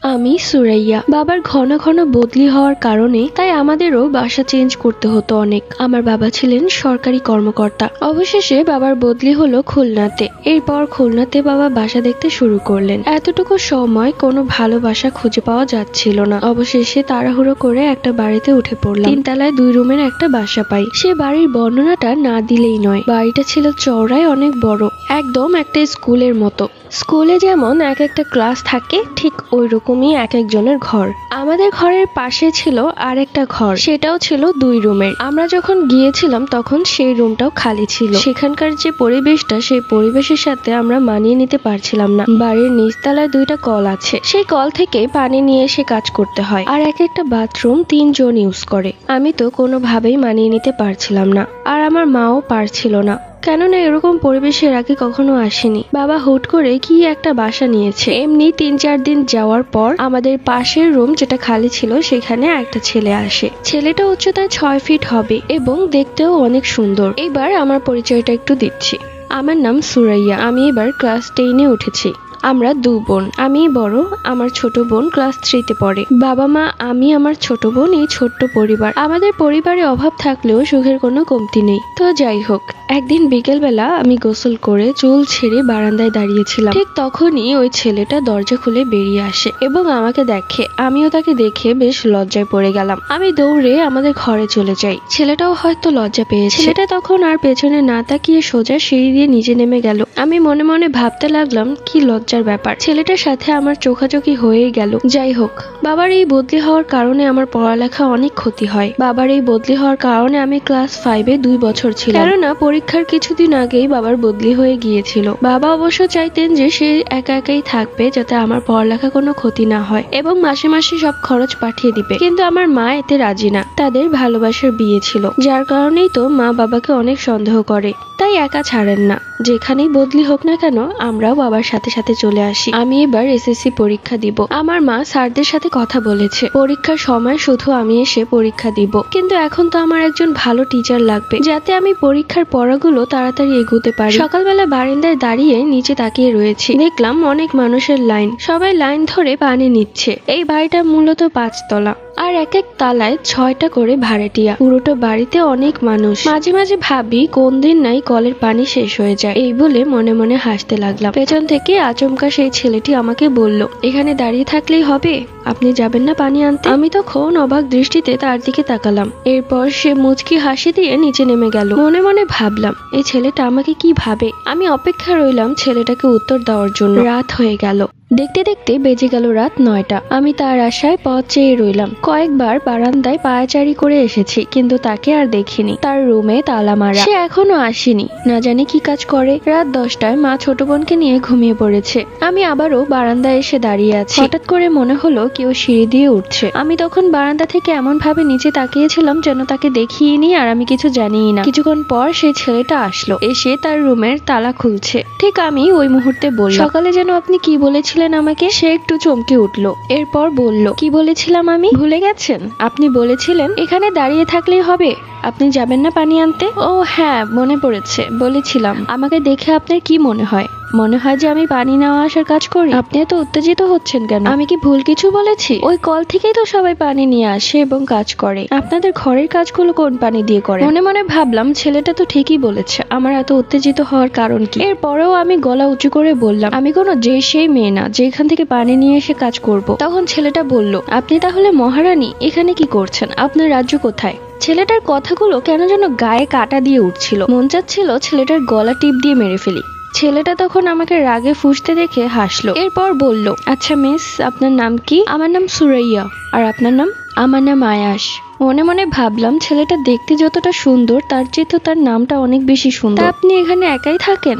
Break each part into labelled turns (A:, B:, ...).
A: আমি সুরাইয়া। বাবার ঘন ঘন বদলি হওয়ার কারণে তাই আমাদেরও বাসা চেঞ্জ করতে হতো অনেক। আমার বাবা ছিলেন সরকারি কর্মকর্তা। অবশেষে বাবার বদলি হলো খুলনাতে। এরপর খুলনাতে বাবা বাসা দেখতে শুরু করলেন। এতটুকু সময় কোনো ভালো বাসা খুঁজে পাওয়া যাচ্ছিল না। অবশেষে তাড়াহুড়ো করে একটা বাড়িতে উঠে পড়লাম। 3 তলায় 2 রুমের একটা বাসা পাই। সে বাড়ির বর্ণনাটা না দিলেই নয়। বাড়িটা ছিল চওড়ায় অনেক বড়, একদম একটা স্কুলের মতো। স্কুলে যেমন এক একটা ক্লাস থাকে ঠিক ওই রকমই এক একজনের ঘর। আমাদের ঘরের পাশে ছিল আর একটা ঘর, সেটাও ছিল 2 রুমের। আমরা যখন গিয়েছিলাম তখন সেই রুমটাও খালি ছিল। সেখানকার যে পরিবেশটা, সেই পরিবেশের সাথে আমরা মানিয়ে নিতে পারছিলাম না। বাড়ির নিচতলায় 2টা কল আছে, সেই কল থেকে পানি নিয়ে এসে কাজ করতে হয়। আর এক একটা বাথরুম 3 জন ইউজ করে। আমি তো কোনোভাবেই মানিয়ে নিতে পারছিলাম না, আর আমার মাও পারছিল না, কেননা এরকম পরিবেশের আগে কখনো আসেনি। বাবা হুট করে কি একটা বাসা নিয়েছে। এমনি 3-4 দিন যাওয়ার পর আমাদের পাশের রুম যেটা খালি ছিল সেখানে একটা ছেলে আসে। ছেলেটা উচ্চতায় 6 ফিট হবে এবং দেখতেও অনেক সুন্দর। এবার আমার পরিচয়টা একটু দিচ্ছি। আমার নাম সুরাইয়া। আমি এবার ক্লাস 10-এ উঠেছি। আমরা 2 বোন, আমি বড়, আমার ছোট বোন ক্লাস 3-তে পড়ে। বাবা মা, আমি, আমার ছোট বোন, এই ছোট্ট পরিবার। আমাদের পরিবারে অভাব থাকলেও সুখের কোনো কমতি নেই। তো যাই হোক, একদিন বিকেলবেলা আমি গোসল করে চুল ছেড়ে বারান্দায় দাঁড়িয়েছিলাম। ঠিক তখনই ওই ছেলেটা দরজা খুলে বেরিয়ে আসে এবং আমাকে দেখে। আমিও তাকে দেখে বেশ লজ্জায় পড়ে গেলাম। আমি দৌড়ে আমাদের ঘরে চলে যাই। ছেলেটাও হয়তো লজ্জা পেয়েছে। ছেলেটা তখন আর পেছনে না তাকিয়ে সোজা সিঁড়ি দিয়ে নিচে নেমে গেল। আমি মনে মনে ভাবতে লাগলাম, কি লজ্জার ব্যাপার, ছেলেটার সাথে আমার চোখাচোখি হয়েই গেল। যাই হোক, বাবার এই বদলি হওয়ার কারণে আমার পড়ালেখা অনেক ক্ষতি হয়। বাবার এই বদলি হওয়ার কারণে আমি ক্লাস 5-এ 2 বছর ছিলাম, কেননা পরীক্ষার কিছুদিন আগেই বাবার বদলি হয়ে গিয়েছিল। বাবা অবশ্য চাইতেন যে সে একা একাই থাকবে, যাতে আমার পড়ালেখা কোনো ক্ষতি না হয়, এবং মাসে মাসে সব খরচ পাঠিয়ে দিবে। কিন্তু আমার মা এতে রাজি না। তাদের ভালোবাসার বিয়ে ছিল, যার কারণেই তো মা বাবাকে অনেক সন্দেহ করে, তাই একা ছাড়েন না। যেখানেই বদলি হোক না কেন, আমরাও বাবার সাথে সাথে চলে আসি। আমি এবার এসএসসি পরীক্ষা দিব। আমার মা স্যারদের সাথে কথা বলেছে, পরীক্ষার সময় শুধু আমি এসে পরীক্ষা দিব। কিন্তু এখন তো আমার একজন ভালো টিচার লাগবে, যাতে আমি পরীক্ষার পড়াগুলো তাড়াতাড়ি এগোতে পারি। সকালবেলা বারান্দায় দাঁড়িয়ে নিচে তাকিয়ে রয়েছি। দেখলাম অনেক মানুষের লাইন, সবাই লাইন ধরে পানি নিচ্ছে। এই বাড়িটা মূলত 5 তলা, আর এক এক তালায় 6টা করে ভাড়াটিয়া। পুরোটা বাড়িতে অনেক মানুষ। মাঝে মাঝে ভাবি কোন দিন নাই কলের পানি শেষ হয়ে যায়। এই বলে মনে মনে হাসতে লাগলাম। পেছন থেকে আচমকা সেই ছেলেটি আমাকে বলল, এখানে দাঁড়িয়ে থাকলেই হবে, আপনি যাবেন না পানি আনতে? আমি তখন অবাক দৃষ্টিতে তার দিকে তাকালাম। এরপর সে মুচকি হাসি দিয়ে নিচে নেমে গেল। মনে মনে ভাবলাম, এই ছেলেটা আমাকে কি ভাবে। আমি অপেক্ষা রইলাম ছেলেটাকে উত্তর দেওয়ার জন্য। রাত হয়ে গেল। দেখতে দেখতে বেজে গেল রাত 9টা। আমি তার আশায় পথ চেয়ে রইলাম। কয়েকবার বারান্দায় পায়চারি করে এসেছি, কিন্তু তাকে আর দেখিনি। তার রুমে তালা মারা, সে এখনো আসেনি, না জানি কি কাজ করে। রাত 10টায় মা ছোট বোনকে নিয়ে ঘুমিয়ে পড়েছে। আমি আবারও বারান্দায় এসে দাঁড়িয়ে আছি। হঠাৎ করে মনে হলো কেউ সিঁড়ি দিয়ে উঠছে। আমি তখন বারান্দা থেকে এমন ভাবে নিচে তাকিয়েছিলাম যেন তাকে দেখিয়ে নি আর আমি কিছু জানিই না। কিছুক্ষণ পর সেই ছেলেটা আসলো, এসে তার রুমের তালা খুলছে। ঠিক আমি ওই মুহূর্তে বললাম, সকালে যেন আপনি কি বলেছিলেন আমাকে? সে একটু চমকে উঠলো। এরপর বলল, কি বলেছিলাম আমি? ভুলে গেছেন? আপনি বলেছিলেন এখানে দাঁড়িয়ে থাকলেই হবে, আপনি যাবেন না পানি আনতে? ও হ্যাঁ, মনে পড়েছে, বলেছিলাম। আমাকে দেখে আপনার কি মনে হয়? মনে হয় যে আমি পানি নেওয়া আসার কাজ করি? আপনি এত উত্তেজিত হচ্ছেন কেন? আমি কি ভুল কিছু বলেছি? ওই কল থেকেই তো সবাই পানি নিয়ে আসে এবং কাজ করে। আপনাদের ঘরের কাজগুলো কোন পানি দিয়ে করে? মনে মনে ভাবলাম, ছেলেটা তো ঠিকই বলেছে, আমার এত উত্তেজিত হওয়ার কারণ কি? এরপরেও আমি গলা উঁচু করে বললাম, আমি কোনো যে সেই মেয়ে না যে এখান থেকে পানি নিয়ে এসে কাজ করব। তখন ছেলেটা বলল, আপনি তাহলে মহারানী, এখানে কি করছেন? আপনার রাজ্য কোথায়? ছেলেটার কথাগুলো কেন যেন গায়ে কাটা দিয়ে উঠছিল। মন চাচ্ছিল ছেলেটার গলা টিপ দিয়ে মেরে ফেলি। ছেলেটা তখন আমাকে রাগে ফুঁসতে দেখে হাসলো। এরপর বলল, আচ্ছা মিস, আপনার নাম কি? আমার নাম সুরাইয়া। আর আপনার নাম? আমার নাম আয়াস। মনে মনে ভাবলাম, ছেলেটা দেখতে যতটা সুন্দর তার চেয়ে তো তার নামটা অনেক বেশি সুন্দর। আপনি এখানে একাই থাকেন?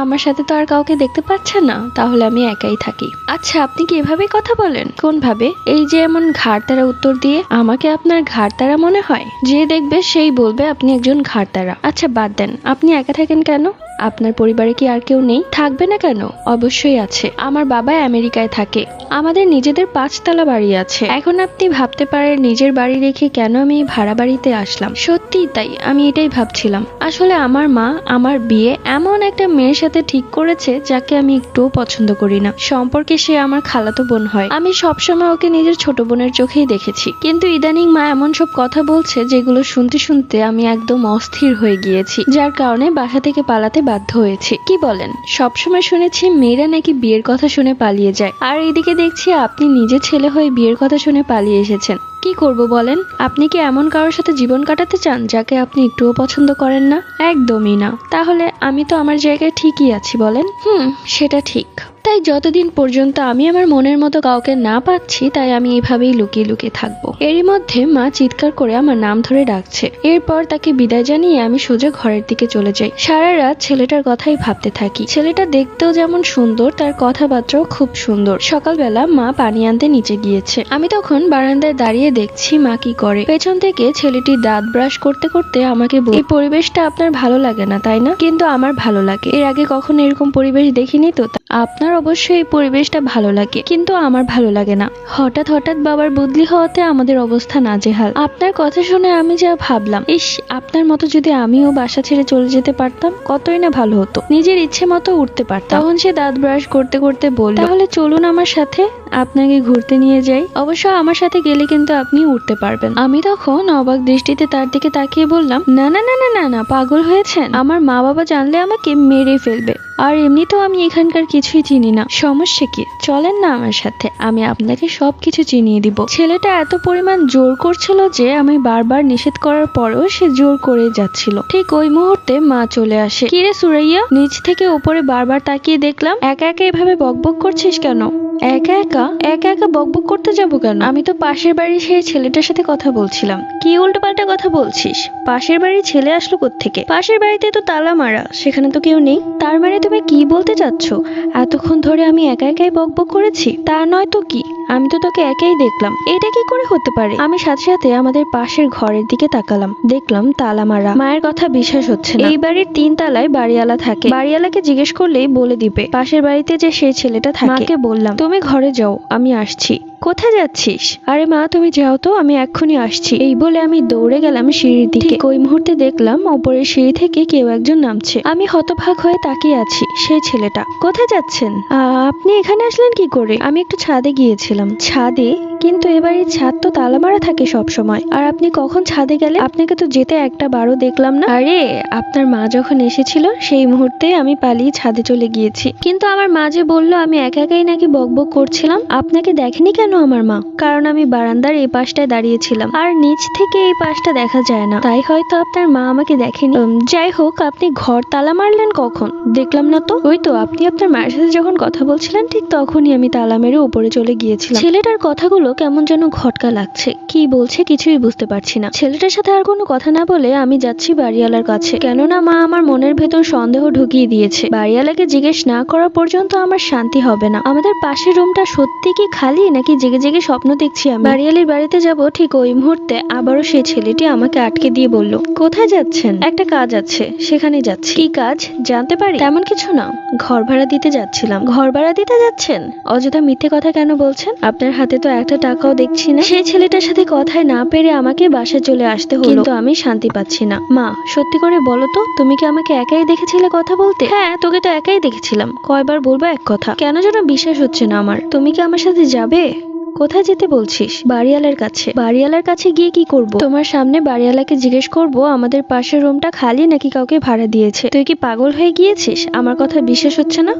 A: আমার সাথে তো আর কাউকে দেখতে পাচ্ছেন না, তাহলে আমি একাই থাকি। আচ্ছা, আপনি কি এভাবেই কথা বলেন? কোন ভাবে? এই যে এমন ঘাড়তারা উত্তর দিয়ে। আমাকে আপনার ঘাড়তারা মনে হয়? যে দেখবে সেই বলবে আপনি একজন ঘাড়তারা। আচ্ছা বাদ দেন, আপনি একা থাকেন কেন? আপনার পরিবারে কি আর কেউ নেই? থাকবে না কেন? অবশ্যই আছে। আমার বাবা আমেরিকায় থাকে। আমাদের নিজেদের 5 তলা বাড়ি আছে। এখন আপনি ভাবতে পারেন নিজের বাড়ি রেখে কেন আমি এই ভাড়া বাড়িতে আসলাম। সত্যিই তাই, আমি এটাই ভাবছিলাম। আসলে আমার মা আমার বিয়ে এমন একটা মেয়ের সাথে ঠিক করেছে যাকে আমি একটুও পছন্দ করি না। সম্পর্কে সে আমার খালাতো বোন হয়। আমি সবসময় ওকে নিজের ছোট বোনের চোখেই দেখেছি, কিন্তু ইদানিং মা এমন সব কথা বলছে যেগুলো শুনতে শুনতে আমি একদম অস্থির হয়ে গিয়েছি, যার কারণে বাসা থেকে পালাতে বাধ্য হয়েছি। কি বলেন? সবসময় শুনেছি মেয়েরা নাকি বিয়ের কথা শুনে পালিয়ে যায়, আর এদিকে দেখছি আপনি নিজে ছেলে হয়ে বিয়ের কথা শুনে পালিয়ে এসেছেন। কি করব বলেন? আপনি কি এমন কারোর সাথে জীবন কাটাতে চান যাকে আপনি একটুও পছন্দ করেন না? একদমই না। তাহলে আমি তো আমার জায়গায় ঠিকই আছি বলেন। সেটা ঠিক। তাই যতদিন পর্যন্ত আমি আমার মনের মতো কাউকে না পাচ্ছি, তাই আমি এইভাবেই লুকিয়ে লুকিয়ে থাকবো। এরই মধ্যে মা চিৎকার করে আমার নাম ধরে ডাকছে। এরপর তাকে বিদায় জানিয়ে আমি সোজা ঘরের দিকে চলে যাই। সারা রাত ছেলেটার কথাই ভাবতে থাকি। ছেলেটা দেখতেও যেমন সুন্দর, তার কথাবার্তাও খুব সুন্দর। সকালবেলা মা পানি আনতে নিচে গিয়েছে। আমি তখন বারান্দায় দাঁড়িয়ে দেখছি মা কি করে। পেছন থেকে ছেলেটি দাঁত ব্রাশ করতে করতে আমাকে বলে, এই পরিবেশটা আপনার ভালো লাগে না তাই না? কিন্তু আমার ভালো লাগে। এর আগে কখনো এরকম পরিবেশ দেখিনি তো। আপনার অবশ্যই এই পরিবেশটা ভালো লাগে, কিন্তু আমার ভালো লাগে না। হঠাৎ হঠাৎ বাবার বদলি হওয়াতে আমাদের অবস্থা নাজেহাল। আপনার কথা শুনে আমি যা ভাবলাম, ইস, আপনার মতো যদি আমিও বাসা ছেড়ে চলে যেতে পারতাম কতই না ভালো হতো। নিজের ইচ্ছে মতো উঠতে পারতাম। তখন সে দাঁত ব্রাশ করতে করতে বলল, তাহলে চলুন আমার সাথে, আপনাকে ঘুরতে নিয়ে যাই। অবশ্য আমার সাথে গেলে কিন্তু আপনি উঠতে পারবেন। আমি তখন অবাক দৃষ্টিতে তার দিকে তাকিয়ে বললাম, না না না না না না, পাগল হয়েছেন? আমার মা বাবা জানলে আমাকে মেরে ফেলবে। আর এমনিতেও আমি এখানকার কিছুই চিনি না। সমস্যা কি? চলেন না আমার সাথে, আমি আপনাকে সবকিছু চিনিয়ে দিব। ছেলেটা এত পরিমাণ জোর করছিল যে আমি বারবার নিষেধ করার পরেও সে জোর করে যাচ্ছিল। ঠিক ওই মুহূর্তে মা চলে আসে। কিরে সুরাইয়া? নিচ থেকে উপরে বারবার তাকিয়ে দেখলাম। একা একা এভাবে বকবক করছিস কেন? একা একা একা একা বকবক করতে যাবো কেন? আমি তো পাশের বাড়ির সেই ছেলেটার সাথে কথা বলছিলাম। কি উল্টোপাল্টা কথা বলছিস? পাশের বাড়ির ছেলে আসলো কোত্থেকে? পাশের বাড়িতে তো তালা মারা, সেখানে তো কেউ নেই। তার মানে তুমি কি বলতে চাচ্ছ এতক্ষণ ধরে আমি একা একাই বকবক করেছি? তা নয় তো কি, আমি তো তোকে একাই দেখলাম। এটা কি করে হতে পারে? আমি সাথে সাথে আমাদের পাশের ঘরের দিকে তাকালাম, দেখলাম তালা মারা। মায়ের কথা বিশ্বাস হচ্ছে না। এই বাড়ির 3 তলায় বাড়িওয়ালা থাকে। বাড়িওয়ালাকে জিজ্ঞেস করলেই বলে দিবে পাশের বাড়িতে যে সেই ছেলেটা থাকে। মাকে বললাম, তুমি ঘরে যাও, আমি আসছি। কোথায় যাচ্ছিস? আরে মা, তুমি যাও তো, আমি এক্ষুনি আসছি। এই বলে আমি দৌড়ে গেলাম সিঁড়ির দিকে। ঠিক ওই মুহূর্তে দেখলাম ওপরের সিঁড়ি থেকে কেউ একজন নামছে। আমি হতভাগ হয়ে তাকিয়ে আছি। সেই ছেলেটা। কোথায় যাচ্ছেন? আপনি এখানে আসলেন কি করে? আমি একটু ছাদে গিয়েছিলাম। ছাদে? কিন্তু এবারে ছাদ তো তালা মারা থাকে সব সময়। আর আপনি কখন ছাদে গেলে? আপনাকে তো যেতে একটা বারও দেখলাম না। আরে, আপনার মা যখন এসেছিল সেই মুহূর্তে আমি পালিয়ে ছাদে চলে গিয়েছি। কিন্তু আমার মা যে বললো আমি একা একাই নাকি বকবক করছিলাম। আপনাকে দেখেনি কেন আমার মা? কারণ আমি বারান্দার এই পাশটায় দাঁড়িয়েছিলাম, আর নিচ থেকে এই পাশটা দেখা যায় না, তাই হয়তো আপনার মা আমাকে দেখেনি। যাই হোক, আপনি ঘর তালা মারলেন কখন? দেখলাম না তো। ওই তো আপনি আপনার মায়ের সাথে যখন কথা বলছিলেন ঠিক তখনই আমি তালা মেরে উপরে চলে গিয়েছিলাম। ছেলেটার কথাগুলো কেমন যেন ঘটকা লাগছে। কি বলছে কিছুই বুঝতে পারছি না। ছেলেটার সাথে আর কোনো কথা না বলে আমি যাচ্ছি বাড়িওয়ালার কাছে। কেননা মা আমার মনের ভেতর সন্দেহ ঢুকিয়ে দিয়েছে। বাড়িওয়ালাকে জিজ্ঞেস না করা পর্যন্ত আমার শান্তি হবে না। আমাদের পাশের রুমটা সত্যি কি খালি, নাকি জেগে জেগে স্বপ্ন দেখছি আমি? বাড়িওয়ালির বাড়িতে যাব ঠিক ওই মুহূর্তে আবারও সেই ছেলেটি আমাকে আটকে দিয়ে বলল, কোথায় যাচ্ছেন? একটা কাজ আছে, সেখানে যাচ্ছি। কি কাজ জানতে পারি? তেমন কিছু না, ঘর ভাড়া দিতে যাচ্ছিলাম। ঘর ভাড়া দিতে যাচ্ছেন? অযথা মিথ্যে কথা কেন বলছেন? আপনার হাতে তো একটা টাকাও দেখছি না। সেই ছেলেটার সাথে কথায় না পেরে আমাকে বাসায় চলে আসতে হলো, কিন্তু আমি শান্তি পাচ্ছি না। মা, সত্যি করে বলো তো, তুমি কি আমাকে একাই দেখেছিলে কথা বলতে? হ্যাঁ, তোকে তো একাই দেখেছিলাম। কয়বার বলবো এক কথা? কেন যেন বিশ্বাস হচ্ছে না আমার। তুমি কি আমার সাথে যাবে? কোথায় যেতে বলছিস? বাড়িওয়ালার কাছে। বাড়িওয়ালার কাছে গিয়ে কি করব? তোমার সামনে বাড়িওয়ালাকে জিজ্ঞেস করব আমাদের পাশের রুমটা খালি নাকি কাউকে ভাড়া দিয়েছে। তুই কি পাগল হয়ে গিয়েছিস? আমার কথা বিশ্বাস হচ্ছে না?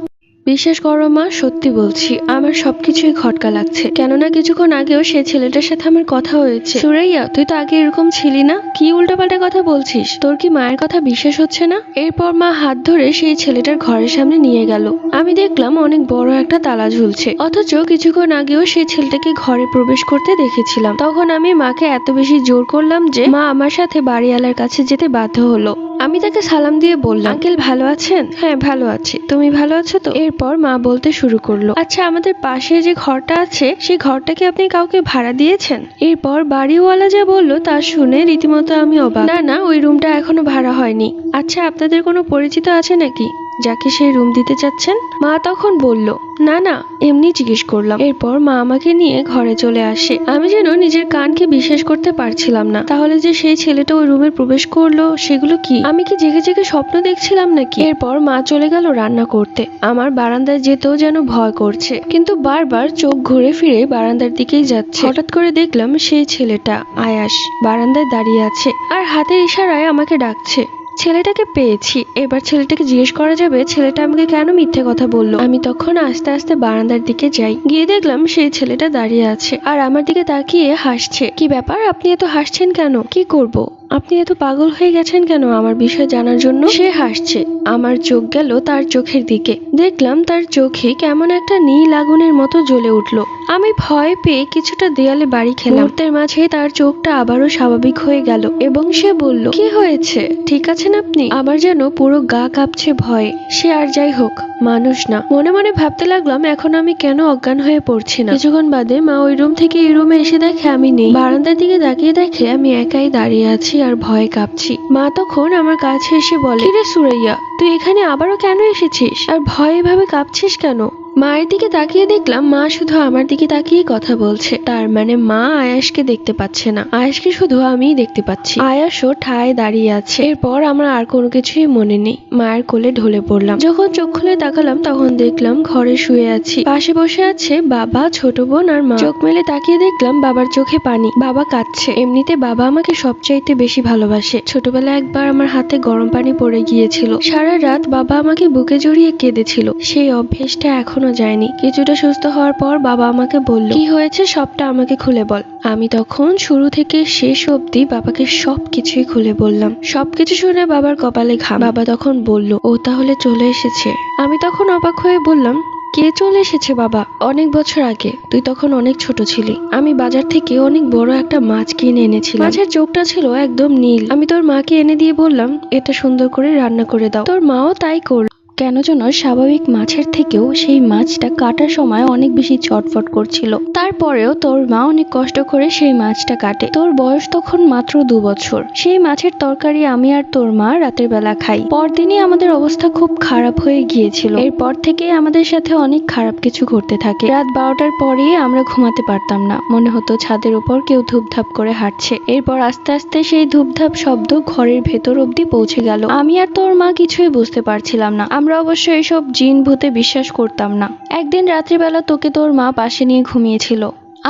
A: বিশ্বাস করো মা, সত্যি বলছি, আমার সবকিছুই খটকা লাগছে। কেননা কিছুক্ষণ আগেও সেই ছেলেটার সাথে আমার কথা হয়েছে। সুরাইয়া, তুই তো আগে এরকম ছিলি না। কি উল্টাপাল্টা কথা বলছিস? তোর কি মায়ের কথা বিশ্বাস হচ্ছে না? এরপর মা হাত ধরে সেই ছেলেটার ঘরের সামনে নিয়ে গেল। আমি দেখলাম অনেক বড় একটা তালা ঝুলছে, অথচ কিছুক্ষণ আগেও সেই ছেলেটাকে ঘরে প্রবেশ করতে দেখেছিলাম। তখন আমি মাকে এত বেশি জোর করলাম যে মা আমার সাথে বাড়িওয়ালার কাছে যেতে বাধ্য হলো। আমি তাকে সালাম দিয়ে বললাম, আঙ্কেল ভালো আছেন? হ্যাঁ ভালো আছি, তুমি ভালো আছো তো? এরপর এরপর মা বলতে শুরু করলো, আচ্ছা আমাদের পাশে যে ঘরটা আছে সেই ঘরটাকে আপনি কাউকে ভাড়া দিয়েছেন? এরপর বাড়িওয়ালা যা বললো তা শুনে রীতিমতো আমি অবাক। না না, ওই রুমটা এখনো ভাড়া হয়নি। আচ্ছা আপনাদের কোনো পরিচিত আছে নাকি যাকে সেই রুম দিতে চাচ্ছেন? মা তখন বলল, না না, এমনি জিজ্ঞেস করলাম। এরপর মা আমাকে নিয়ে ঘরে চলে আসে। আমি যেন নিজের কানকে বিশ্বাস করতে পারছিলাম না। তাহলে যে সেই ছেলেটা ওই রুমে প্রবেশ করলো সেগুলো কি? আমি কি জেগে জেগে স্বপ্ন দেখছিলাম নাকি? এরপর মা চলে গেল রান্না করতে। আমার বারান্দায় যেতেও যেন ভয় করছে, কিন্তু বারবার চোখ ঘুরে ফিরে বারান্দার দিকেই যাচ্ছে। হঠাৎ করে দেখলাম সেই ছেলেটা আয়াস বারান্দায় দাঁড়িয়ে আছে আর হাতের ইশারায় আমাকে ডাকছে। ছেলেটাকে পেয়েছি। এবার ছেলেটাকে জিজ্ঞেস করা যাবে ছেলেটা আমাকে কেন মিথ্যে কথা বললো। আমি তখন আস্তে আস্তে বারান্দার দিকে যাই। গিয়ে দেখলাম সেই ছেলেটা দাঁড়িয়ে আছে আর আমার দিকে তাকিয়ে হাসছে। কি ব্যাপার, আপনি এত হাসছেন কেন? কি করব? আপনি এত পাগল হয়ে গেছেন কেন আমার বিষয় জানার জন্য? সে হাসছে। আমার চোখ গেল তার চোখের দিকে। দেখলাম তার চোখে কেমন একটা নীল আগুনের মতো জ্বলে উঠলো। আমি ভয় পেয়ে কিছুটা দেয়ালে বাড়ি খেলাম। মুহূর্তের মাঝে তার চোখটা আবারও স্বাভাবিক হয়ে গেল এবং সে বলল, কি হয়েছে, ঠিক আছেন আপনি? আমার যেন পুরো গা কাঁপছে ভয়ে। সে আর যাই হোক, মানুষ না। মনে মনে ভাবতে লাগলাম এখন আমি কেন অজ্ঞান হয়ে পড়ছি না। কিছুক্ষণ বাদে মা ওই রুম থেকে এই রুমে এসে দেখে আমি নেই। বারান্দার দিকে তাকিয়ে দেখে আমি একাই দাঁড়িয়ে আছি আর ভয়ে কাঁপছি। মা তখন আমার কাছে এসে বলে, কিরে সুরাইয়া, তুই এখানে আবারও কেন এসেছিস আর ভয়ে এভাবে কাঁপছিস কেন? মায়ের দিকে তাকিয়ে দেখলাম মা শুধু আমার দিকে তাকিয়ে কথা বলছে। তার মানে মা আয়াসকে দেখতে পাচ্ছে না, আয়াসকে শুধু আমিই দেখতে পাচ্ছি। আয়াসও ঠায় দাঁড়িয়ে আছে। এরপর আমার আর কোনো কিছুই মনে নেই। মায়ের কোলে ঢলে পড়লাম। যখন চোখ খুলে তাকালাম তখন দেখলাম ঘরে শুয়ে আছি। পাশে বসে আছে বাবা, ছোট বোন আর মা। চোখ মেলে তাকিয়ে দেখলাম বাবার চোখে পানি। বাবা কাঁদছে। এমনিতে বাবা আমাকে সবচাইতে বেশি ভালোবাসে। ছোটবেলায় একবার আমার হাতে গরম পানি পড়ে গিয়েছিল। সারা রাত বাবা আমাকে বুকে জড়িয়ে কেঁদেছিল। সেই অভ্যেসটা এখন যায়নি। কিছুটা সুস্থ হওয়ার পর বাবা আমাকে বলল, কি হয়েছে সবটা আমাকে খুলে বল। আমি তখন শুরু থেকে শেষ অবধি বাবাকে সবকিছুই খুলে বললাম। সবকিছু শুনে বাবার কপালে ঘাম। বাবা তখন বলল, ও তাহলে চলে এসেছে। আমি তখন অবাক হয়ে বললাম, কে চলে এসেছে বাবা? অনেক বছর আগে, তুই তখন অনেক ছোট ছিলি। আমি বাজার থেকে অনেক বড় একটা মাছ কিনে এনেছিলাম। মাছের চোখটা ছিল একদম নীল। আমি তোর মাকে এনে দিয়ে বললাম, এটা সুন্দর করে রান্না করে দাও। তোর মাও তাই করল। কেন যেন স্বাভাবিক মাছের থেকেও সেই মাছটা কাটার সময় অনেক বেশি চটফট করছিল। তারপরেও তোর মা অনেক কষ্ট করে সেই মাছটা কাটে। তোর বয়স তখন মাত্র 2 বছর। সেই মাছের তরকারি আমি আর তোর মা রাতের বেলা খাই। পরদিনই আমাদের অবস্থা খুব খারাপ হয়ে গিয়েছিল। এরপর থেকে আমাদের সাথে অনেক খারাপ কিছু ঘটতে থাকে। রাত 12টার পরেই আমরা ঘুমাতে পারতাম না। মনে হতো ছাদের উপর কেউ ধূপধাপ করে হাঁটছে। এরপর আস্তে আস্তে সেই ধূপধাপ শব্দ ঘরের ভেতর অব্দি পৌঁছে গেল। আমি আর তোর মা কিছুই বুঝতে পারছিলাম না। আমরা অবশ্য এইসব জিন ভূতে বিশ্বাস করতাম না। একদিন রাত্রিবেলা তোকে তোর মা পাশে নিয়ে ঘুমিয়েছিল।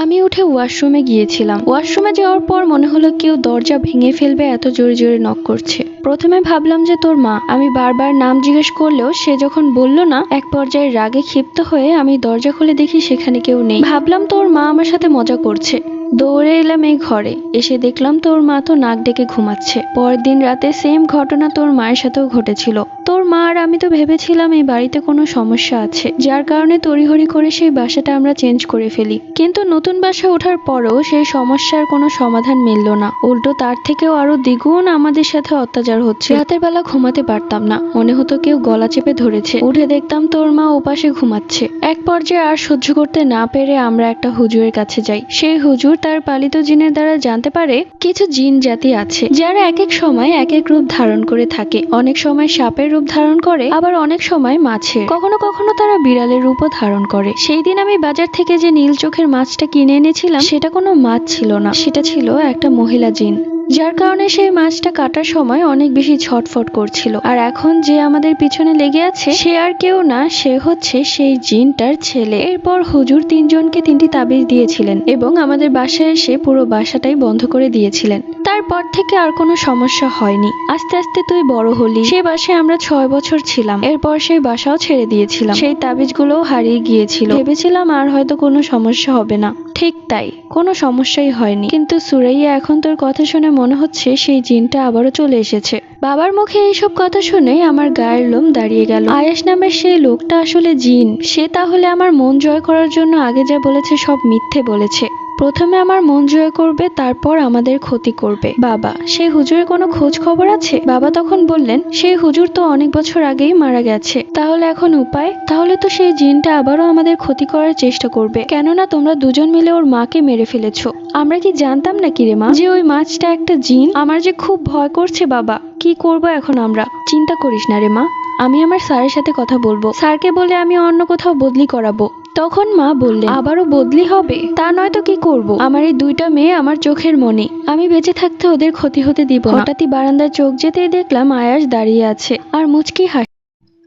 A: আমি উঠে ওয়াশরুমে গিয়েছিলাম। ওয়াশরুমে যাওয়ার পর মনে হলো কেউ দরজা ভেঙে ফেলবে, এত জোরে জোরে নক করছে। প্রথমে ভাবলাম যে তোর মা। আমি বারবার নাম জিজ্ঞেস করলেও সে যখন বলল না, এক পর্যায়ে রাগে ক্ষিপ্ত হয়ে আমি দরজা খুলে দেখি সেখানে কেউ নেই। ভাবলাম তোর মা আমার সাথে মজা করছে। দৌড়ে এলাম এই ঘরে। এসে দেখলাম তোর মা তো নাক ডেকে ঘুমাচ্ছে। পরের দিন রাতে সেম ঘটনা তোর মায়ের সাথেও ঘটেছিল। তোর মা আর আমি তো ভেবেছিলাম এই বাড়িতে কোনো সমস্যা আছে, যার কারণে তড়িঘড়ি করে সেই বাসাটা আমরা চেঞ্জ করে ফেলি। কিন্তু নতুন বাসা ওঠার পরও সেই সমস্যার কোনো সমাধান মিলল না। উল্টো তার থেকেও আরো দ্বিগুণ আমাদের সাথে অত্যাচার হচ্ছে। রাতের বেলা ঘুমাতে পারতাম না। মনে হতো কেউ গলা চেপে ধরেছে। উঠে দেখতাম তোর মা ওপাশে ঘুমাচ্ছে। এক পর্যায়ে আর সহ্য করতে না পেরে আমরা একটা হুজুরের কাছে যাই। সেই হুজুর তার পালিত জিনের দ্বারা জানতে পারে কিছু জিন জাতি আছে যারা এক এক সময় এক এক রূপ ধারণ করে থাকে। অনেক সময় সাপের রূপ ধারণ করে, আবার অনেক সময় মাছের, কখনো কখনো তারা বিড়ালের রূপও ধারণ করে। সেই দিন আমি বাজার থেকে যে নীল চোখের মাছটা কিনে এনেছিলাম সেটা কোনো মাছ ছিল না, সেটা ছিল একটা মহিলা জিন, যার কারণে সেই মাছটা কাটার সময় অনেক বেশি ছটফট করছিল। আর এখন যে আমাদের পিছনে লেগে আছে সে আর কেউ না, সে হচ্ছে সেই জিনটার ছেলে। এরপর হুজুর 3 জনকে 3টি তাবিজ দিয়েছিলেন এবং আমাদের বাসায় এসে পুরো বাসাটাই বন্ধ করে দিয়েছিলেন। তারপর থেকে আর কোনো সমস্যা হয়নি। আস্তে আস্তে তুই বড় হলি। সেই বাসায় আমরা 6 বছর ছিলাম। এরপর সেই বাসাও ছেড়ে দিয়েছিলাম। সেই তাবিজগুলোও হারিয়ে গিয়েছিল। ভেবেছিলাম আর হয়তো কোনো সমস্যা হবে না। ঠিক তাই, কোনো সমস্যাই হয়নি। কিন্তু সুরাইয়া, এখন তোর কথা শুনে মনে হচ্ছে সেই জিনটা আবারও চলে এসেছে। বাবার মুখে এইসব কথা শুনে আমার গায়ের লোম দাঁড়িয়ে গেল। আয়েশ নামের সেই লোকটা আসলে জিন। সে তাহলে আমার মন জয় করার জন্য আগে যা বলেছে সব মিথ্যে বলেছে। প্রথমে আমার মন জয় করবে, তারপর আমাদের ক্ষতি করবে। বাবা, সেই হুজুরের কোনো খোঁজ খবর আছে? বাবা তখন বললেন, সেই হুজুর তো অনেক বছর আগেই মারা গেছে। তাহলে এখন উপায়? তাহলে তো সেই জিনটা আবারও আমাদের ক্ষতি করার চেষ্টা করবে, কেননা তোমরা দুজন মিলে ওর মাকে মেরে ফেলেছো। আমরা কি জানতাম না কি রে মা, যে ওই মাছটা একটা জিন? আমার যে খুব ভয় করছে বাবা, কি করব এখন আমরা? চিন্তা করিস না রে মা, আমি আমার স্যারের সাথে কথা বলবো, স্যারকে বলে আমি অন্য কোথাও বদলি করাবো। তখন মা বললেন, আবারও বদলি হবে? তা নয়তো কি করব? আমার এই দুইটা মেয়ে আমার চোখের মনি, আমি বেঁচে থাকতে ওদের ক্ষতি হতে দিব না। হঠাৎই বারান্দায় চোখ যেতেই দেখলাম আয়াস দাঁড়িয়ে আছে আর মুচকি হাসি।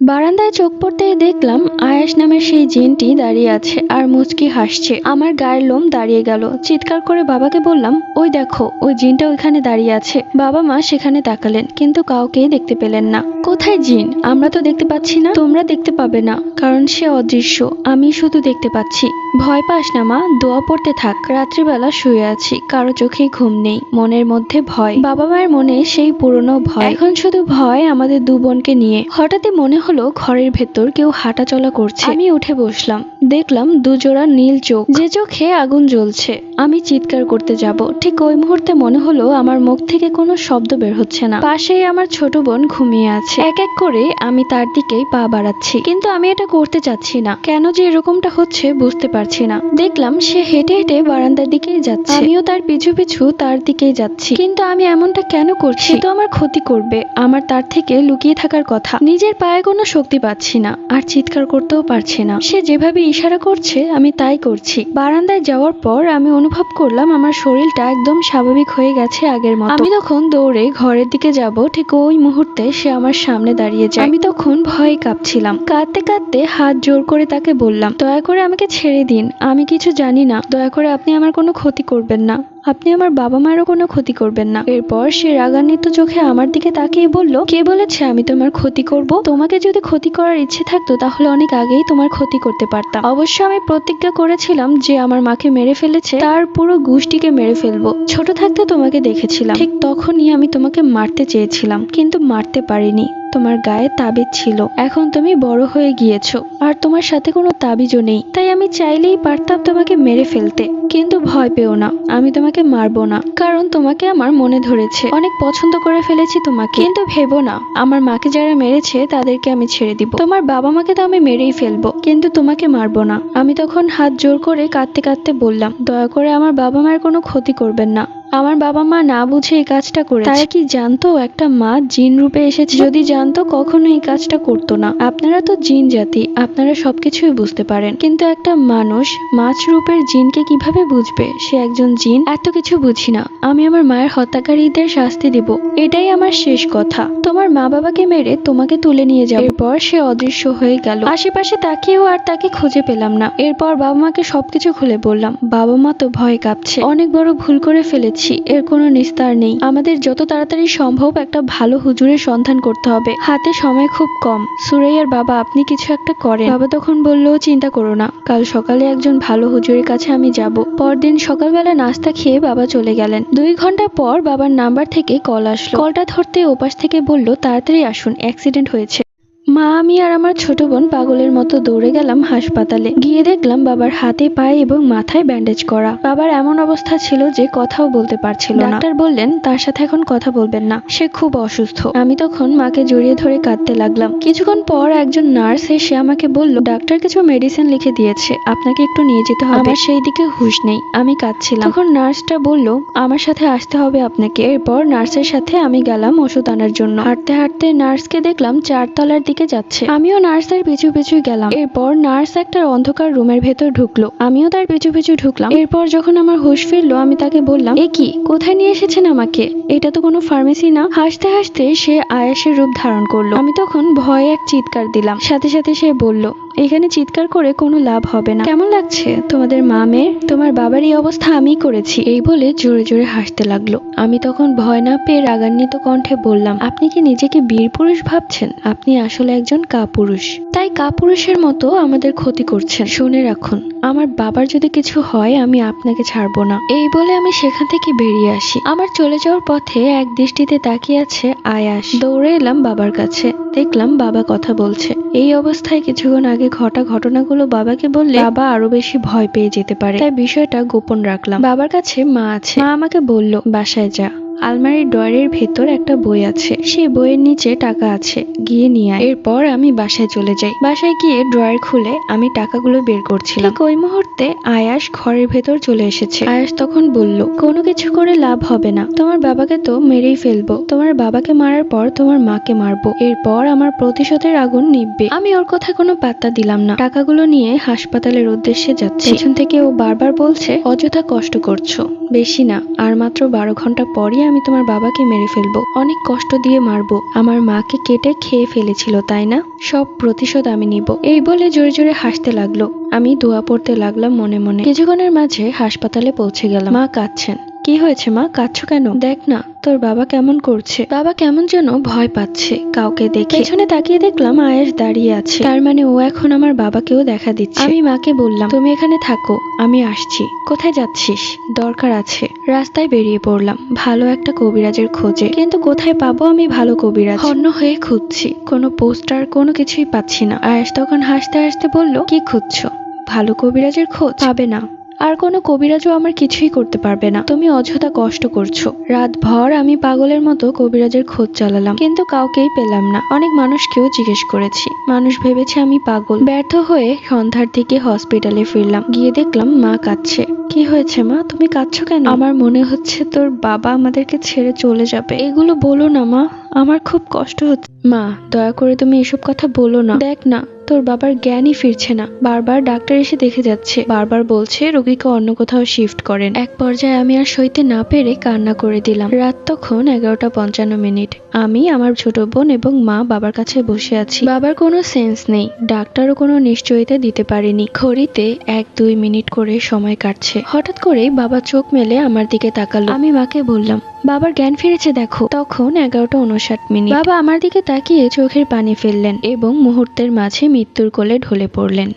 A: বারান্দায় চোখ পড়তেই দেখলাম আয়াস নামের সেই জিনটি দাঁড়িয়ে আছে আর মুচকি হাসছে। আমার গায়ের লোম দাঁড়িয়ে গেল। চিৎকার করে বাবাকে বললাম, ওই দেখো, ওই জিনটা ওইখানে দাঁড়িয়ে আছে। বাবা মা সেখানে তাকালেন, কিন্তু কাউকেই দেখতে পেলেন না। কোথায় জিন? আমরা তো দেখতে পাচ্ছি না। তোমরা দেখতে পাবে না, কারণ সে অদৃশ্য, আমি শুধু দেখতে পাচ্ছি। ভয় পাস না মা, দোয়া পড়তে থাক। রাত্রিবেলা শুয়ে আছি, কারো চোখেই ঘুম নেই, মনের মধ্যে ভয়। বাবা মায়ের মনে সেই পুরনো ভয়, এখন শুধু ভয় আমাদের দু বোনকে নিয়ে। হঠাৎই মনে হলো ঘরের ভেতর কেউ হাঁটা চলা করছে। আমি উঠে বসলাম, দেখলাম দুজোড়া নীল চোখ, যে চোখে আগুন জ্বলছে। আমি চিৎকার করতে যাব, ঠিক ওই মুহূর্তে মনে হলো আমার মুখ থেকে কোনো শব্দ বের হচ্ছে না। পাশেই আমার ছোট বোন ঘুমিয়ে আছে। এক এক করে আমি তার দিকেই পা বাড়াচ্ছি, কিন্তু আমি এটা করতে চাচ্ছি না। কেন যে এরকমটা হচ্ছে বুঝতে পারছি না। দেখলাম সে হেঁটে হেঁটে বারান্দার দিকেই যাচ্ছে, আমিও তার পিছু পিছু তার দিকেই যাচ্ছি। কিন্তু আমি এমনটা কেন করছি? সে তো আমার ক্ষতি করবে, আমার তার থেকে লুকিয়ে থাকার কথা। নিজের পায়ে কোনো শক্তি পাচ্ছি না, আর চিৎকার করতেও পারছি না। সে যেভাবে ইশারা করছে আমি তাই করছি। বারান্দায় যাওয়ার পর আমি অনুভব করলাম আমার শরীরটা একদম স্বাভাবিক হয়ে গেছে আগের মতো। আমি তখন দৌড়ে ঘরের দিকে যাব, ঠিক ওই মুহূর্তে সে আমার সামনে দাঁড়িয়ে যায়। আমি তখন ভয়ে কাঁপছিলাম। কাঁদতে কাঁদতে হাত জোর করে তাকে বললাম, দয়া করে আমাকে ছেড়ে দিন, আমি কিছু জানি না। দয়া করে আপনি আমার কোনো ক্ষতি করবেন না, আপনি আমার বাবা মায়েরও কোনো ক্ষতি করবেন না। এরপর সে রাগান্বিত চোখে আমার দিকে তাকিয়ে বলল, কে বলেছে আমি তোমার ক্ষতি করব? তোমাকে যদি ক্ষতি করার ইচ্ছে থাকতো তাহলে অনেক আগেই তোমার ক্ষতি করতে পারতাম। অবশ্য আমি প্রতিজ্ঞা করেছিলাম যে আমার মাকে মেরে ফেলেছে তার পুরো গোষ্ঠীকে মেরে ফেলবো। ছোট থাকতে তোমাকে দেখেছিলাম, ঠিক তখনই আমি তোমাকে মারতে চেয়েছিলাম, কিন্তু মারতে পারিনি। তোমার গায়ে তাবিজ ছিল, এখন তুমি বড় হয়ে গিয়েছো আর তোমার সাথে কোনো তাবিজও নেই, তাই আমি চাইলেই পারতাম তোমাকে মেরে ফেলতে। কিন্তু ভয় পেও না, আমি তোমাকে মারবো না, কারণ তোমাকে আমার মনে ধরেছে, অনেক পছন্দ করে ফেলেছি তোমাকে। কিন্তু ভেবো না, আমার মাকে যারা মেরেছে তাদেরকে আমি ছেড়ে দিব। তোমার বাবা মাকে তো আমি মেরেই ফেলবো, কিন্তু তোমাকে মারবো না। আমি তখন হাত জোর করে কাঁদতে কাঁদতে বললাম, দয়া করে আমার বাবা মায়ের কোনো ক্ষতি করবেন না। আমার বাবা মা না বুঝে এই কাজটা করে। তারা কি জানতো একটা মা জিন রূপে এসেছে? যদি জানতো কখনো এই কাজটা করতো না। আপনারা তো জিন জাতি, আপনারা সবকিছুই বুঝতে পারেন, কিন্তু একটা মানুষ মাছ রূপের জিনকে কিভাবে বুঝবে সে একজন জিন? এত কিছু বুঝি না। আমি আমার মায়ের হত্যাকারীদের শাস্তি দিব, এটাই আমার শেষ কথা। তোমার মা বাবাকে মেরে তোমাকে তুলে নিয়ে যাবো। এরপর সে অদৃশ্য হয়ে গেল। আশেপাশে তাকিয়েও আর তাকে খুঁজে পেলাম না। এরপর বাবা মাকে সবকিছু খুলে বললাম। বাবা মা তো ভয়ে কাঁপছে, অনেক বড় ভুল করে ফেলেছি, এর কোনো নিস্তার নেই। আমাদের যত তাড়াতাড়ি সম্ভব একটা ভালো হুজুরের সন্ধান করতে হবে, হাতে সময় খুব কম। সুরাইয়ার বাবা, আপনি কিছু একটা করেন। বাবা তখন বলল, চিন্তা করো না, কাল সকালে একজন ভালো হুজুরের কাছে আমি যাব। পরদিন সকালবেলা নাস্তা খেয়ে বাবা চলে গেলেন। 2 ঘন্টা পর বাবার নাম্বার থেকে কল আসলো। কলটা ধরতে ওপাশ থেকে বলল, তাড়াতাড়ি আসুন, অ্যাক্সিডেন্ট হয়েছে। মা, আমি আর আমার ছোট বোন পাগলের মতো দৌড়ে গেলাম হাসপাতালে। গিয়ে দেখলাম বাবার হাতে, পায়ে এবং মাথায় ব্যান্ডেজ করা। বাবার এমন অবস্থা ছিল যে কথাও বলতে পারছিল না। ডাক্তার বললেন তার সাথে এখন কথা বলবেন না, সে খুব অসুস্থ। আমি তখন মাকে জড়িয়ে ধরে কাঁদতে লাগলাম। কিছুক্ষণ পর একজন নার্স এসে আমাকে বলল, ডাক্তার কিছু মেডিসিন লিখে দিয়েছে, আপনাকে একটু নিয়ে যেতে হবে। আমার সেই দিকে হুঁশ নেই, আমি কাঁদছিলাম। তখন নার্সটা বলল, আমার সাথে আসতে হবে আপনাকে। এরপর নার্সের সাথে আমি গেলাম ওষুধ আনার জন্য। হাঁটতে হাঁটতে নার্সকে দেখলাম 4 তলার দিকে যাচ্ছে। আমিও নার্সের পিছু পিছু গেলাম। এরপর নার্স একটা অন্ধকার রুমের ভেতর ঢুকলো, আমিও তার পিছু পিছু ঢুকলাম। এরপর যখন আমার হুঁশ ফিরলো আমি তাকে বললাম, এ কি, কোথায় নিয়ে এসেছেন আমাকে? এটা তো কোনো ফার্মেসি না। হাসতে হাসতে সে আয়াসের রূপ ধারণ করলো। আমি তখন ভয়ে এক চিৎকার দিলাম। সাথে সাথে সে বলল, এখানে চিৎকার করে কোনো লাভ হবে না। কেমন লাগছে তোমাদের মা মেয়ের? তোমার বাবার এই অবস্থা আমিই করেছি। এই বলে জোরে জোরে হাসতে লাগলো। আমি তখন ভয় না পেয়ে রাগান্বিত কণ্ঠে বললাম, আপনি কি নিজেকে বীর পুরুষ ভাবছেন? আপনি আসলে একজন কাপুরুষ, তাই কাপুরুষের মতো আমাদের ক্ষতি করছেন। শুনে রাখুন, আমার বাবার যদি কিছু হয় আমি আপনাকে ছাড়বো না। এই বলে আমি সেখান থেকে বেরিয়ে আসি। আমার চলে যাওয়ার পথে এক দৃষ্টিতে তাকিয়ে আছে আয়াস। দৌড়ে এলাম বাবার কাছে, দেখলাম বাবা কথা বলছে। এই অবস্থায় কিছুক্ষণ আগে ঘটা ঘটনাগুলো বাবাকে বললে বাবা আরো বেশি ভয় পেয়ে যেতে পারে, তাই বিষয়টা গোপন রাখলাম। বাবার কাছে মা আছে, মা আমাকে বলল বাসায় যা, আলমারির ডয়ারের ভেতর একটা বই আছে, সেই বইয়ের নিচে টাকা আছে, গিয়ে নিয়ে আয়। এরপর আমি বাসায় চলে যাই। বাসায় গিয়ে ড্রয়ার খুলে আমি টাকাগুলো বের করছিলাম, ঠিক ওই মুহূর্তে আয়াস ঘরের ভেতর চলে এসেছে। আয়াস তখন বলল, কোনো কিছু করে লাভ হবে না, তোমার বাবাকে তো মেরেই ফেলবো, তোমার বাবাকে মারার পর তোমার মাকে মারবো, এরপর আমার প্রতিশোধের আগুন নিভবে। আমি ওর কথা কোনো পাত্তা দিলাম না, টাকাগুলো নিয়ে হাসপাতালের উদ্দেশ্যে যাচ্ছি। পেছন থেকে ও বারবার বলছে, অযথা কষ্ট করছো, বেশি না, আর মাত্র 12 ঘন্টা পরই আমি তোমার বাবাকে মেরে ফেলবো, অনেক কষ্ট দিয়ে মারবো, আমার মাকে কেটে খেয়ে ফেলেছিল তাই না, সব প্রতিশোধ আমি নিব। এই বলে জোরে জোরে হাসতে লাগলো। আমি দোয়া পড়তে লাগলাম মনে মনে। কিছুক্ষণের মাঝে হাসপাতালে পৌঁছে গেলাম। মা কাঁদছেন। কি হয়েছে মা, কাঁদছো কেন? দেখ না তোর বাবা কেমন করছে, বাবা কেমন যেন ভয় পাচ্ছে কাউকে দেখে। পেছনে তাকিয়ে দেখলাম আয়েশ দাঁড়িয়ে আছে, তার মানে ও এখন আমার বাবাকেও দেখা দিচ্ছে। আমি মাকে বললাম, তুমি এখানে থাকো, আমি আসছি। কোথায় যাচ্ছিস? দরকার আছে। রাস্তায় বেরিয়ে পড়লাম ভালো একটা কবিরাজের খোঁজে, কিন্তু কোথায় পাবো আমি ভালো কবিরাজ? হন্য হয়ে খুঁজছি, কোনো পোস্টার কোনো কিছুই পাচ্ছি না। আয়েশ তখন হাসতে হাসতে বলল, কি খুঁজছো? ভালো কবিরাজের খোঁজ? পাবে না, আর কোনো কবিরাজও আমার কিছুই করতে পারবে না, তুমি অযথা কষ্ট করছো। রাত ভর আমি পাগলের মতো কবিরাজের খোঁজ চালালাম, কিন্তু কাউকেই পেলাম না। অনেক মানুষকেও জিজ্ঞেস করেছি, মানুষ ভেবেছে আমি পাগল। ব্যর্থ হয়ে সন্ধ্যার দিকে হসপিটালে ফিরলাম, গিয়ে দেখলাম মা কাঁদছে। কি হয়েছে মা, তুমি কাঁদছো কেন? আমার মনে হচ্ছে তোর বাবা আমাদেরকে ছেড়ে চলে যাবে। এগুলো বলো না মা, আমার খুব কষ্ট হচ্ছে। মা দয়া করে তুমি এসব কথা বলো না, দেখ না তোর বাবার জ্ঞানই ফিরছে না, বারবার ডাক্তার এসে দেখে যাচ্ছে, বারবার বলছে রোগীকে অন্য কোথাও শিফট করেন। এক পর্যায়ে আমি আর সইতে না পেরে কান্না করে দিলাম। রাত তখন 11:55। আমি, আমার ছোট বোন এবং মা বাবার কাছে বসে আছি। বাবার কোনো সেন্স নেই, ডাক্তারও কোনো নিশ্চয়তা দিতে পারেনি। ঘড়িতে 1-2 মিনিট করে সময় কাটছে। হঠাৎ করেই বাবা চোখ মেলে আমার দিকে তাকালো। আমি মাকে বললাম, বাবার জ্ঞান ফিরেছে দেখো। তখন 11:59। বাবা আমার দিকে তাকিয়ে চোখের পানি ফেললেন এবং মুহূর্তের মাঝে মৃত্যুর কোলে ঢলে পড়লেন।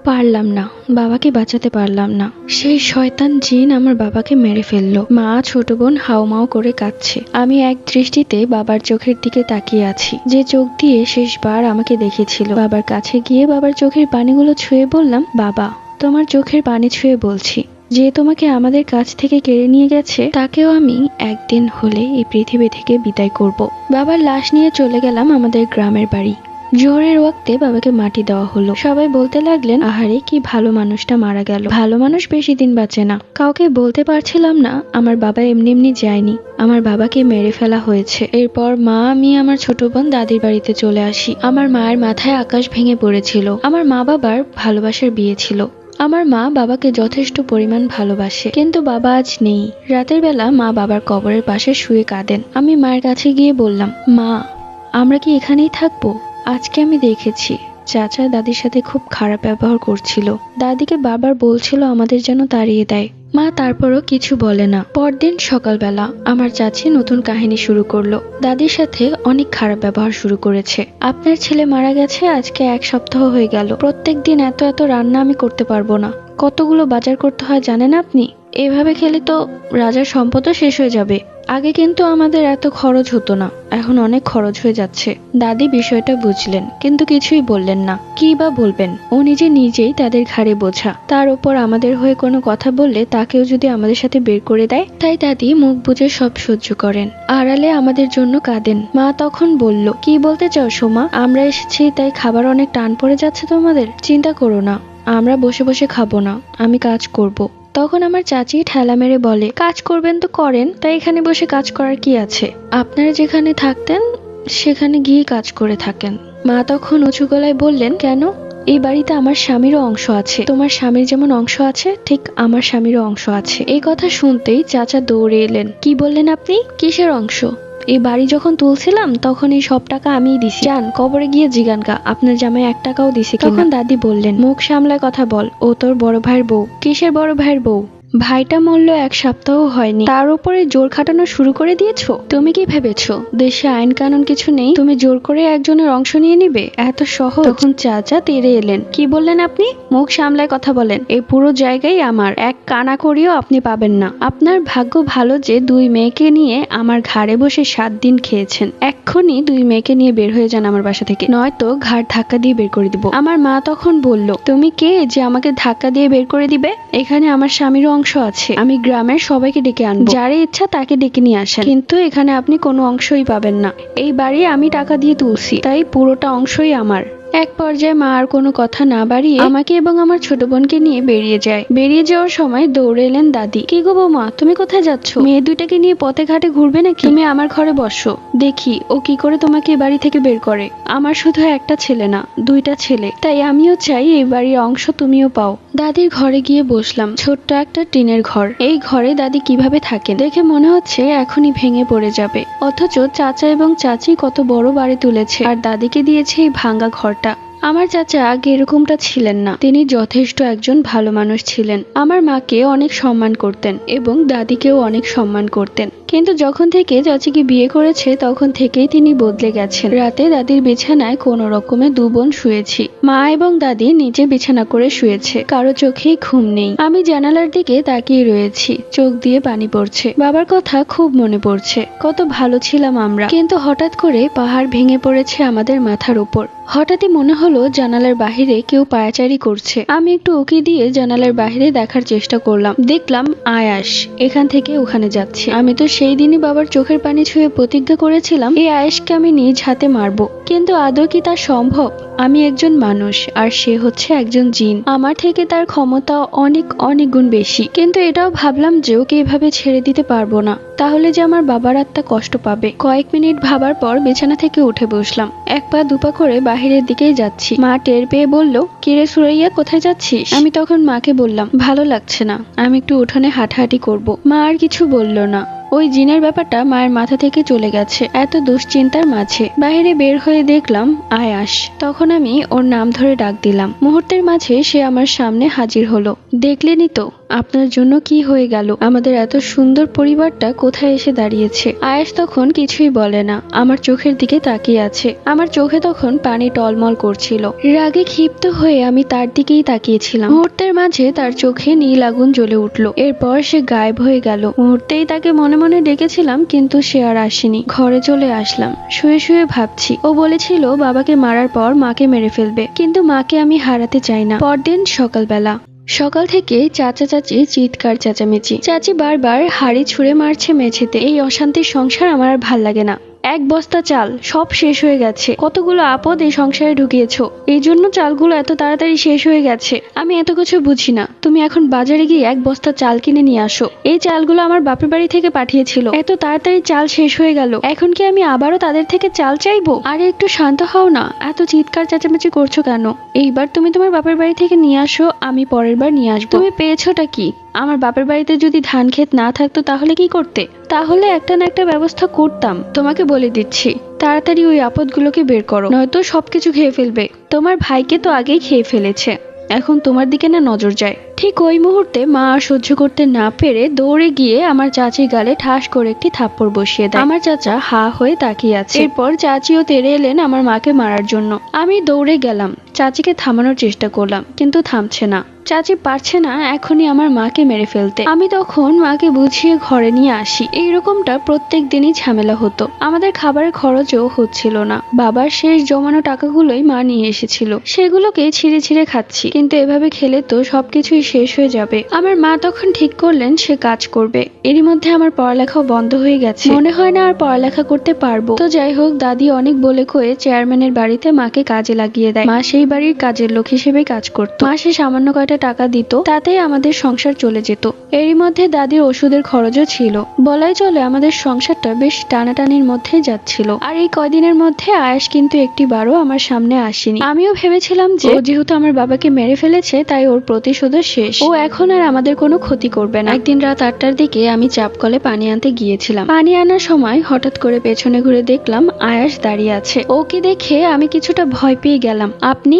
A: পারলাম না, বাবাকে বাঁচাতে পারলাম না। সেই শয়তান জিন আমার বাবাকে মেরে ফেললো। মা ছোট বোন হাউমাউ করে কাঁদছে। আমি এক দৃষ্টিতে বাবার চোখের দিকে তাকিয়ে আছি, যে চোখ দিয়ে শেষবার আমাকে দেখেছিল। বাবার কাছে গিয়ে বাবার চোখের পানিগুলো ছুঁয়ে বললাম, বাবা তোমার চোখের পানি ছুঁয়ে বলছি, যে তোমাকে আমাদের কাছ থেকে কেড়ে নিয়ে গেছে তাকেও আমি একদিন হলে এই পৃথিবী থেকে বিদায় করব। বাবার লাশ নিয়ে চলে গেলাম আমাদের গ্রামের বাড়ি। জোহরের ওয়াক্তে বাবাকে মাটি দেওয়া হলো। সবাই বলতে লাগলেন, আহারে কি ভালো মানুষটা মারা গেল, ভালো মানুষ বেশি দিন বাঁচে না। কাউকে বলতে পারছিলাম না আমার বাবা এমনি এমনি যায়নি, আমার বাবাকে মেরে ফেলা হয়েছে। এরপর মা, আমি, আমার ছোট বোন দাদির বাড়িতে চলে আসি। আমার মায়ের মাথায় আকাশ ভেঙে পড়েছিল। আমার মা বাবার ভালোবাসার বিয়ে ছিল। আমার মা বাবাকে যথেষ্ট পরিমাণ ভালোবাসে, কিন্তু বাবা আজ নেই। রাতের বেলা মা বাবার কবরের পাশে শুয়ে কাঁদেন। আমি মায়ের কাছে গিয়ে বললাম, মা আমরা কি এখানেই থাকবো? আজকে আমি দেখেছি চাচা দাদির সাথে খুব খারাপ ব্যবহার করছিল, দাদিকে বারবার বলছিল আমাদের যেন তাড়িয়ে দেয়। মা তারপরও কিছু বলে না। পরদিন সকালবেলা আমার চাচি নতুন কাহিনী শুরু করলো। দাদির সাথে অনেক খারাপ ব্যবহার শুরু করেছে। আপনার ছেলে মারা গেছে আজকে 1 সপ্তাহ হয়ে গেল, প্রত্যেক দিন এত এত রান্না আমি করতে পারবো না, কতগুলো বাজার করতে হয় জানেন আপনি? এভাবে খেলে তো রাজার সম্পদও শেষ হয়ে যাবে। আগে কিন্তু আমাদের এত খরচ হতো না, এখন অনেক খরচ হয়ে যাচ্ছে। দাদি বিষয়টা বুঝলেন, কিন্তু কিছুই বললেন না। কি বা বলবেন, ও নিজেই তাদের ঘাড়ে বোঝা। তার উপর আমাদের হয়ে কোনো কথা বললে তাকেও যদি আমাদের সাথে বের করে দেয়, তাই দাদি মুখ বুজে সব সহ্য করেন, আড়ালে আমাদের জন্য কাঁদেন। মা তখন বলল, কি বলতে চাও সোমা? আমরা এসেছি তাই খাবার অনেক টান পড়ে যাচ্ছে তোমাদের? চিন্তা করো না, আমরা বসে বসে খাবো না, আমি কাজ করব। তখন আমার চাচি ঠেলা মেরে বলে, কাজ করবেন তো করেন, তাই এখানে বসে কাজ করার কি আছে? আপনারা যেখানে থাকতেন সেখানে গিয়ে কাজ করে থাকেন। মা তখন উঁচু গলায় বললেন, কেন? এই বাড়িতে আমার স্বামীরও অংশ আছে, তোমার স্বামীর যেমন অংশ আছে ঠিক আমার স্বামীরও অংশ আছে। এই কথা শুনতেই চাচা দৌড়ে এলেন। কি বললেন আপনি? কিসের অংশ? এই বাড়ি যখন তুলছিলাম তখন এই সব টাকা আমিই দিছি। যান কবরে গিয়ে জিগানকা আপনার জামাই 1 টাকাও দিছে। তখন দাদি বললেন, মুখ সামলায় কথা বল, ও তোর বড় ভাইয়ের বউ। কিসের বড় ভাইয়ের বউ? ভাইটা মরল 1 সপ্তাহ হয়নি, তার উপরে জোর খাটানো শুরু করে দিয়েছো। তুমি কি ভেবেছো দেশে আইন কানুন কিছু নেই, তুমি জোর করে একজনের অংশ নিয়ে নিবে? এত সহজ? তখন চাচা তেড়ে এলেন। কি বললেন আপনি? মুখ সামলায় কথা বলেন। এই পুরো জায়গায় আমার, এক কানা করিও আপনি পাবেন না। আপনার ভাগ্য ভালো যে 2 মেয়েকে নিয়ে আমার ঘাড়ে বসে 7 দিন খেয়েছেন। এক্ষুনি 2 মেয়েকে নিয়ে বের হয়ে যান আমার বাসা থেকে, নয়তো ঘাড় ধাক্কা দিয়ে বের করে দিব। আমার মা তখন বলল, তুমি কে যে আমাকে ধাক্কা দিয়ে বের করে দিবে? এখানে আমার স্বামীরও অংশ আছে, আমি গ্রামের সবাইকে ডেকে আনবো, যারে ইচ্ছা তাকে ডেকে নিয়ে আসেন, কিন্তু এখানে আপনি কোনো অংশই পাবেন না। এই বাড়ি আমি টাকা দিয়ে তুলছি, তাই পুরোটা অংশই আমার। এক পর্যায়ে মা আর কোনো কথা না বাড়িয়ে আমাকে এবং আমার ছোট বোনকে নিয়ে বেরিয়ে যায়। বেরিয়ে যাওয়ার সময় দৌড়ে এলেন দাদি। কি গো বৌমা, তুমি কোথায় যাচ্ছ? মেয়ে দুইটাকে নিয়ে পথে ঘাটে ঘুরবে নাকি? তুমি আমার ঘরে বসো, দেখি ও কি করে তোমাকে এই বাড়ি থেকে বের করে। আমার শুধু একটা ছেলে না, 2টা ছেলে, তাই আমিও চাই এই বাড়ির অংশ তুমিও পাও। দাদির ঘরে গিয়ে বসলাম। ছোট্ট একটা টিনের ঘর। এই ঘরে দাদি কিভাবে থাকেন দেখে মনে হচ্ছে এখনই ভেঙে পড়ে যাবে, অথচ চাচা এবং চাচি কত বড় বাড়ি তুলেছে, আর দাদিকে দিয়েছে এই ভাঙ্গা ঘর। আমার চাচা আগে এরকমটা ছিলেন না, তিনি যথেষ্ট একজন ভালো মানুষ ছিলেন। আমার মাকে অনেক সম্মান করতেন এবং দাদিকেও অনেক সম্মান করতেন, কিন্তু যখন থেকে চাচিকে বিয়ে করেছে তখন থেকেই তিনি বদলে গেছেন। রাতে দাদির বিছানায় কোনো রকমে 2 বোন শুয়েছি। মা এবং দাদি নিচে বিছানা করে শুয়েছে, কারো চোখেই ঘুম নেই। আমি জানালার দিকে তাকিয়ে রয়েছি, চোখ দিয়ে পানি পড়ছে। বাবার কথা খুব মনে পড়ছে, কত ভালো ছিলাম আমরা। কিন্তু হঠাৎ করে পাহাড় ভেঙে পড়েছে আমাদের মাথার উপর। হঠাৎই মনে হলো জানালার বাহিরে কেউ পায়াচারি করছে। আমি একটু উকি দিয়ে জানালার বাহিরে দেখার চেষ্টা করলাম। দেখলাম আয়াস এখান থেকে ওখানে যাচ্ছে। আমি তো সেই দিনই বাবার চোখের পানি ছুঁয়ে প্রতিজ্ঞা করেছিলাম এই আয়াসকে আমি নিজ হাতে মারবো, কিন্তু আদৌ কি তা সম্ভব? আমি একজন মানুষ আর সে হচ্ছে একজন জিন। আমার থেকে তার ক্ষমতা অনেক অনেক গুণ বেশি, কিন্তু এটাও ভাবলাম যে ওকে এভাবে ছেড়ে দিতে পারবো না, তাহলে যে আমার বাবার আত্মা কষ্ট পাবে। কয়েক মিনিট ভাবার পর বিছানা থেকে উঠে বসলাম। 1 পা 2 পা করে বাহিরের দিকেই যাচ্ছি। মা টের পেয়ে বলল, কিরে সুরাইয়া, কোথায় যাচ্ছিস? আমি তখন মাকে বললাম, ভালো লাগছে না, আমি একটু উঠোনে হাঁটাহাঁটি করব। মা আর কিছু বলল না। ওই জিনের ব্যাপারটা মায়ের মাথা থেকে চলে গেছে এত দুশ্চিন্তার মাঝে। বাইরে বের হয়ে দেখলাম আয়াস। তখন আমি ওর নাম ধরে ডাক দিলাম। মুহূর্তের মাঝে সে আমার সামনে হাজির হলো। দেখলেনই তো আপনার জন্য কি হয়ে গেল, আমাদের এত সুন্দর পরিবারটা কোথায় এসে দাঁড়িয়েছে। আয়াস তখন কিছুই বলে না, আমার চোখের দিকে তাকিয়ে আছে। আমার চোখে তখন পানি টলমল করছিল। রাগে ক্ষিপ্ত হয়ে আমি তার দিকেই তাকিয়েছিলাম। মুহূর্তের মাঝে তার চোখে নীল আগুন জ্বলে উঠল। এরপর সে গায়েব হয়ে গেল। মুহূর্তেই তাকে মনে মনে ডেকেছিলাম, কিন্তু সে আর আসেনি। ঘরে চলে আসলাম। শুয়ে শুয়ে ভাবছি, ও বলেছিল বাবাকে মারার পর মাকে মেরে ফেলবে, কিন্তু মাকে আমি হারাতে চাই না। পরদিন সকালবেলা। সকাল থেকে চাচা চাচি চিৎকার চেঁচামেচি। চাচি বারবার হাড়ি ছুঁড়ে মারছে মেঝেতে। এই অশান্তির সংসার আমার আর ভাল লাগে না। 1 বস্তা চাল সব শেষ হয়ে গেছে। কতগুলো আপদ এই সংসারে ঢুকিয়েছো, এই জন্য চালগুলো এত তাড়াতাড়ি শেষ হয়ে গেছে। আমি এত কিছু বুঝি না। তুমি এখন বাজারে গিয়ে 1 বস্তা চাল কিনে নিয়ে আসো। এই চালগুলো আমার বাপের বাড়ি থেকে পাঠিয়েছিল। এত তাড়াতাড়ি চাল শেষ হয়ে গেল, এখন কি আমি আবারও তাদের থেকে চাল চাইবো? আরে একটু শান্ত হও না, এত চিৎকার চেঁচামেচি করছো কেন? এইবার তুমি তোমার বাপের বাড়ি থেকে নিয়ে আসো, আমি পরের বার নিয়ে আসবো। তুমি পেয়েছোটা কি? আমার বাপের বাড়িতে যদি ধান ক্ষেত না থাকতো তাহলে কি করতে? তাহলে একটা না একটা ব্যবস্থা করতাম। তোমাকে বলে দিচ্ছি, তাড়াতাড়ি ওই আপদগুলোকে বের করো, নয়তো সবকিছু খেয়ে ফেলবে। তোমার ভাইকে তো আগেই খেয়ে ফেলেছে, এখন তোমার দিকে না নজর যায়। ঠিক ওই মুহূর্তে মা আর সহ্য করতে না পেরে দৌড়ে গিয়ে আমার চাচির গালে ঠাস করে একটি থাপ্পড় বসিয়ে দেয়। আমার চাচা হা হয়ে তাকিয়ে আছে। এরপর চাচিও তেড়ে এলেন আমার মাকে মারার জন্য। আমি দৌড়ে গেলাম, চাচিকে থামানোর চেষ্টা করলাম, কিন্তু থামছে না। চাচি পারছে না এখনই আমার মাকে মেরে ফেলতে। আমি তখন মাকে বুঝিয়ে ঘরে নিয়ে আসি। এইরকমটা প্রত্যেক দিনই ঝামেলা হতো। আমাদের খাবারের খরচও হচ্ছিল না। বাবার শেষ জমানো টাকাগুলোই মা নিয়ে এসেছিল, সেগুলোকে ছিঁড়ে ছিঁড়ে খাচ্ছি, কিন্তু এভাবে খেলে তো সবকিছুই শেষ হয়ে যাবে। আমার মা তখন ঠিক করলেন সে কাজ করবে। এরই মধ্যে আমার পড়ালেখাও বন্ধ হয়ে গেছে, মনে হয় না আর পড়ালেখা করতে পারবো। তো যাই হোক, দাদি অনেক বলে কয়ে চেয়ারম্যানের বাড়িতে মাকে কাজে লাগিয়ে দেয়। মা সেই বাড়ির কাজের লোক হিসেবে কাজ করতো। মাসে সামান্য কয়টা টাকা দিত, তাতেই আমাদের সংসার চলে যেত। এরই মধ্যে দাদির ওষুধের খরচও ছিল। বলাই চলে আমাদের সংসারটা বেশ টানাটানির মধ্যে যাচ্ছিল। আর এই কয়দিনের মধ্যে আয়াস কিন্তু একটিবারও আমার সামনে আসেনি। আমিও ভেবেছিলাম যে যেহেতু আমার বাবাকে মেরে ফেলেছে তাই ওর প্রতিশোধও শেষ, ও এখন আর আমাদের কোনো ক্ষতি করবে না। একদিন রাত 8টার দিকে আমি চাপ কলে পানি আনতে গিয়েছিলাম। পানি আনার সময় হঠাৎ করে পেছনে ঘুরে দেখলাম আয়াস দাঁড়িয়ে আছে। ওকে দেখে আমি কিছুটা ভয় পেয়ে গেলাম। আপনি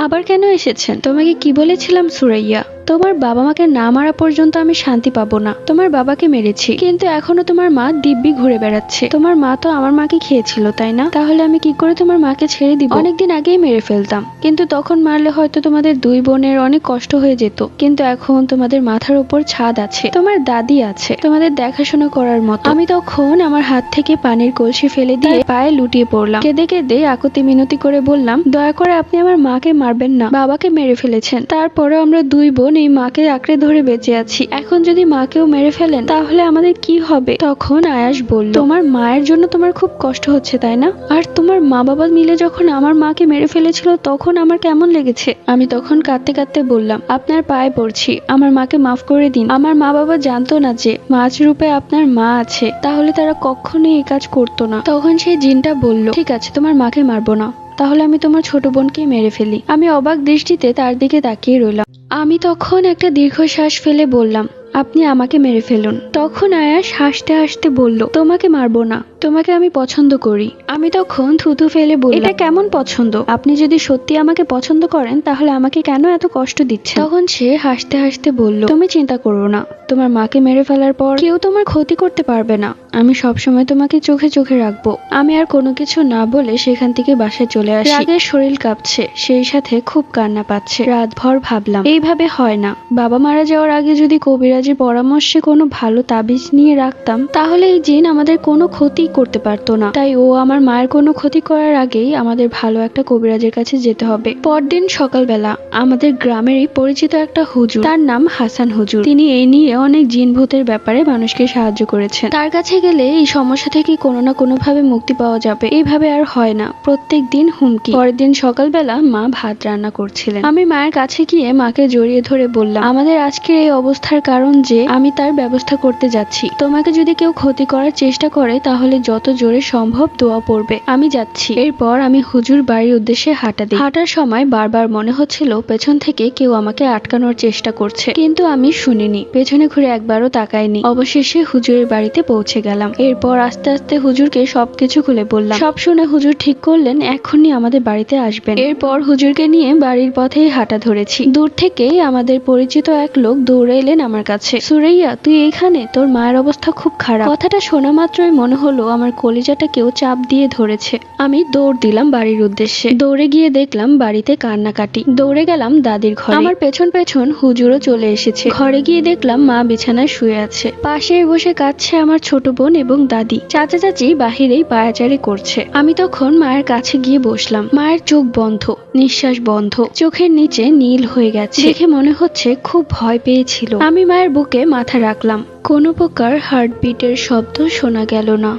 A: আবার কেন এসেছেন? তোমাকে কি বলেছিলাম সুরাইয়া, তোমার বাবা মাকে না মারা পর্যন্ত আমি শান্তি পাবো না। তোমার বাবাকে মেরেছি, কিন্তু এখনো তোমার মা দিব্যি ঘুরে বেড়াচ্ছে। তোমার মা তো আমার মাকে খেয়েছিল, তাই না? তাহলে আমি কি করে তোমার মাকে ছেড়ে দিব? অনেকদিন আগেই মেরে ফেলতাম, কিন্তু তখন মারলে হয়তো তোমাদের দুই বোনের অনেক কষ্ট হয়ে যেত। কিন্তু এখন তোমাদের মাথার উপর ছাদ আছে, তোমার দাদি আছে তোমাদের দেখাশোনা করার মতো। আমি তখন আমার হাত থেকে পানির কলসি ফেলে দিয়ে পায়ে লুটিয়ে পড়লাম। কেঁদে কেঁদে আকুতি মিনতি করে বললাম, দয়া করে আপনি আমার মাকে মারবেন না, বাবাকে মেরে ফেলেছেন। তারপরে আমরা দুই বোন এই মাকে আঁকড়ে ধরে বেঁচে আছি। এখন যদি মাকেও মেরে ফেলেন তাহলে আমাদের কি হবে? তখন আয়াস বলল, তোমার মায়ের জন্য তোমার খুব কষ্ট হচ্ছে, তাই না? আর তোমার মা বাবা মিলে যখন আমার মাকে মেরে ফেলেছিল তখন আমার কেমন লেগেছে? আমি তখন কাঁদতে কাঁদতে বললাম, আপনার পায়ে পড়ছি, আমার মাকে মাফ করে দিন। আমার মা বাবা জানতো না যে মাছ রূপে আপনার মা আছে, তাহলে তারা কখনোই এই কাজ করতো না। তখন সেই জিনটা বলল, ঠিক আছে, তোমার মাকে মারবো না, তাহলে আমি তোমার ছোট বোনকেই মেরে ফেলি। আমি অবাক দৃষ্টিতে তার দিকে তাকিয়ে রইলাম। আমি তখন একটা দীর্ঘশ্বাস ফেলে বললাম, আপনি আমাকে মেরে ফেলুন। তখন আয়াস হাসতে হাসতে বলল, তোমাকে মারবো না, তোমাকে আমি পছন্দ করি। আমি তখন থুতু ফেলে বললাম, এটা কেমন পছন্দ? আপনি যদি সত্যি আমাকে পছন্দ করেন তাহলে আমাকে কেন এত কষ্ট দিচ্ছেন? তখন সে হাসতে হাসতে বলল, তুমি চিন্তা করো না, তোমার মাকে মেরে ফেলার পর কেউ তোমার ক্ষতি করতে পারবে না। আমি সবসময় তোমাকে চোখে চোখে রাখবো। আমি আর কোনো কিছু না বলে সেখান থেকে বাসায় চলে আসি। রাগের শরীর কাঁপছে, সেই সাথে খুব কান্না পাচ্ছে। রাতভর ভাবলাম, এইভাবে হয় না। বাবা মারা যাওয়ার আগে যদি কবিরাজের পরামর্শে কোনো ভালো তাবিজ নিয়ে রাখতাম তাহলে এই জিন আমাদের কোনো ক্ষতি করতে পারতো না। তাই ও আমার মায়ের কোনো ক্ষতি করার আগেই আমাদের ভালো একটা কবিরাজের কাছে যেতে হবে। পরদিন সকালবেলা আমাদের গ্রামেরই পরিচিত একটা হুজুর, তার নাম হাসান হুজুর, তিনি এই নিয়ে অনেক জিন ভূতের ব্যাপারে মানুষকে সাহায্য করেছেন। তার কাছে গেলে এই সমস্যা থেকে কোনো না কোনো ভাবে মুক্তি পাওয়া যাবে। এইভাবে আর হয় না, প্রত্যেক দিন হুমকি। পরের দিন সকালবেলা মা ভাত রান্না করছিলেন। আমি মায়ের কাছে গিয়ে মাকে জড়িয়ে ধরে বললাম, আমাদের আজকের এই অবস্থার কারণ যে আমি তার ব্যবস্থা করতে যাচ্ছি। তোমাকে যদি কেউ ক্ষতি করার চেষ্টা করে তাহলে যত জোরে সম্ভব দোয়া পড়বে। আমি যাচ্ছি। এরপর আমি হুজুর বাড়ির উদ্দেশ্যে হাঁটা দিই। হাঁটার সময় বারবার মনে হচ্ছিল পেছন থেকে কেউ আমাকে আটকানোর চেষ্টা করছে, কিন্তু আমি শুনিনি, পেছনে ঘুরে একবারও তাকাইনি। অবশেষে হুজুরের বাড়িতে পৌঁছে গেলাম। এরপর আস্তে আস্তে হুজুরকে সবকিছু খুলে বললাম। সব শুনে হুজুর ঠিক করলেন এখনই আমাদের বাড়িতে আসবেন। এরপর হুজুরকে নিয়ে বাড়ির পথেই হাঁটা ধরেছি। দূর থেকেই আমাদের পরিচিত এক লোক দৌড়ে এলেন আমার কাছে। সুরাইয়া, তুই এখানে? তোর মায়ের অবস্থা খুব খারাপ। কথাটা শোনা মাত্রই মনে হলো আমার কলিজাটা কেউ চাপ দিয়ে ধরেছে। আমি দৌড় দিলাম বাড়ির উদ্দেশ্যে। দৌড়ে গিয়ে দেখলাম বাড়িতে কান্নাকাটি। দৌড়ে গেলাম দাদির ঘরে। আমার পেছন পেছন হুজুরও চলে এসেছে। ঘরে গিয়ে দেখলাম মা বিছানায় শুয়ে আছে। পাশে বসে কাঁদছে আমার ছোট বোন এবং দাদি। চাচা চাচি বাহিরেই পায়াচারি করছে। আমি তখন মায়ের কাছে গিয়ে বসলাম। মায়ের চোখ বন্ধ, নিঃশ্বাস বন্ধ, চোখের নিচে নীল হয়ে গেছে। দেখে মনে হচ্ছে খুব ভয় পেয়েছিল। আমি মায়ের বুকে মাথা রাখলাম। কোনো প্রকার হার্টবিটের শব্দ শোনা গেল না।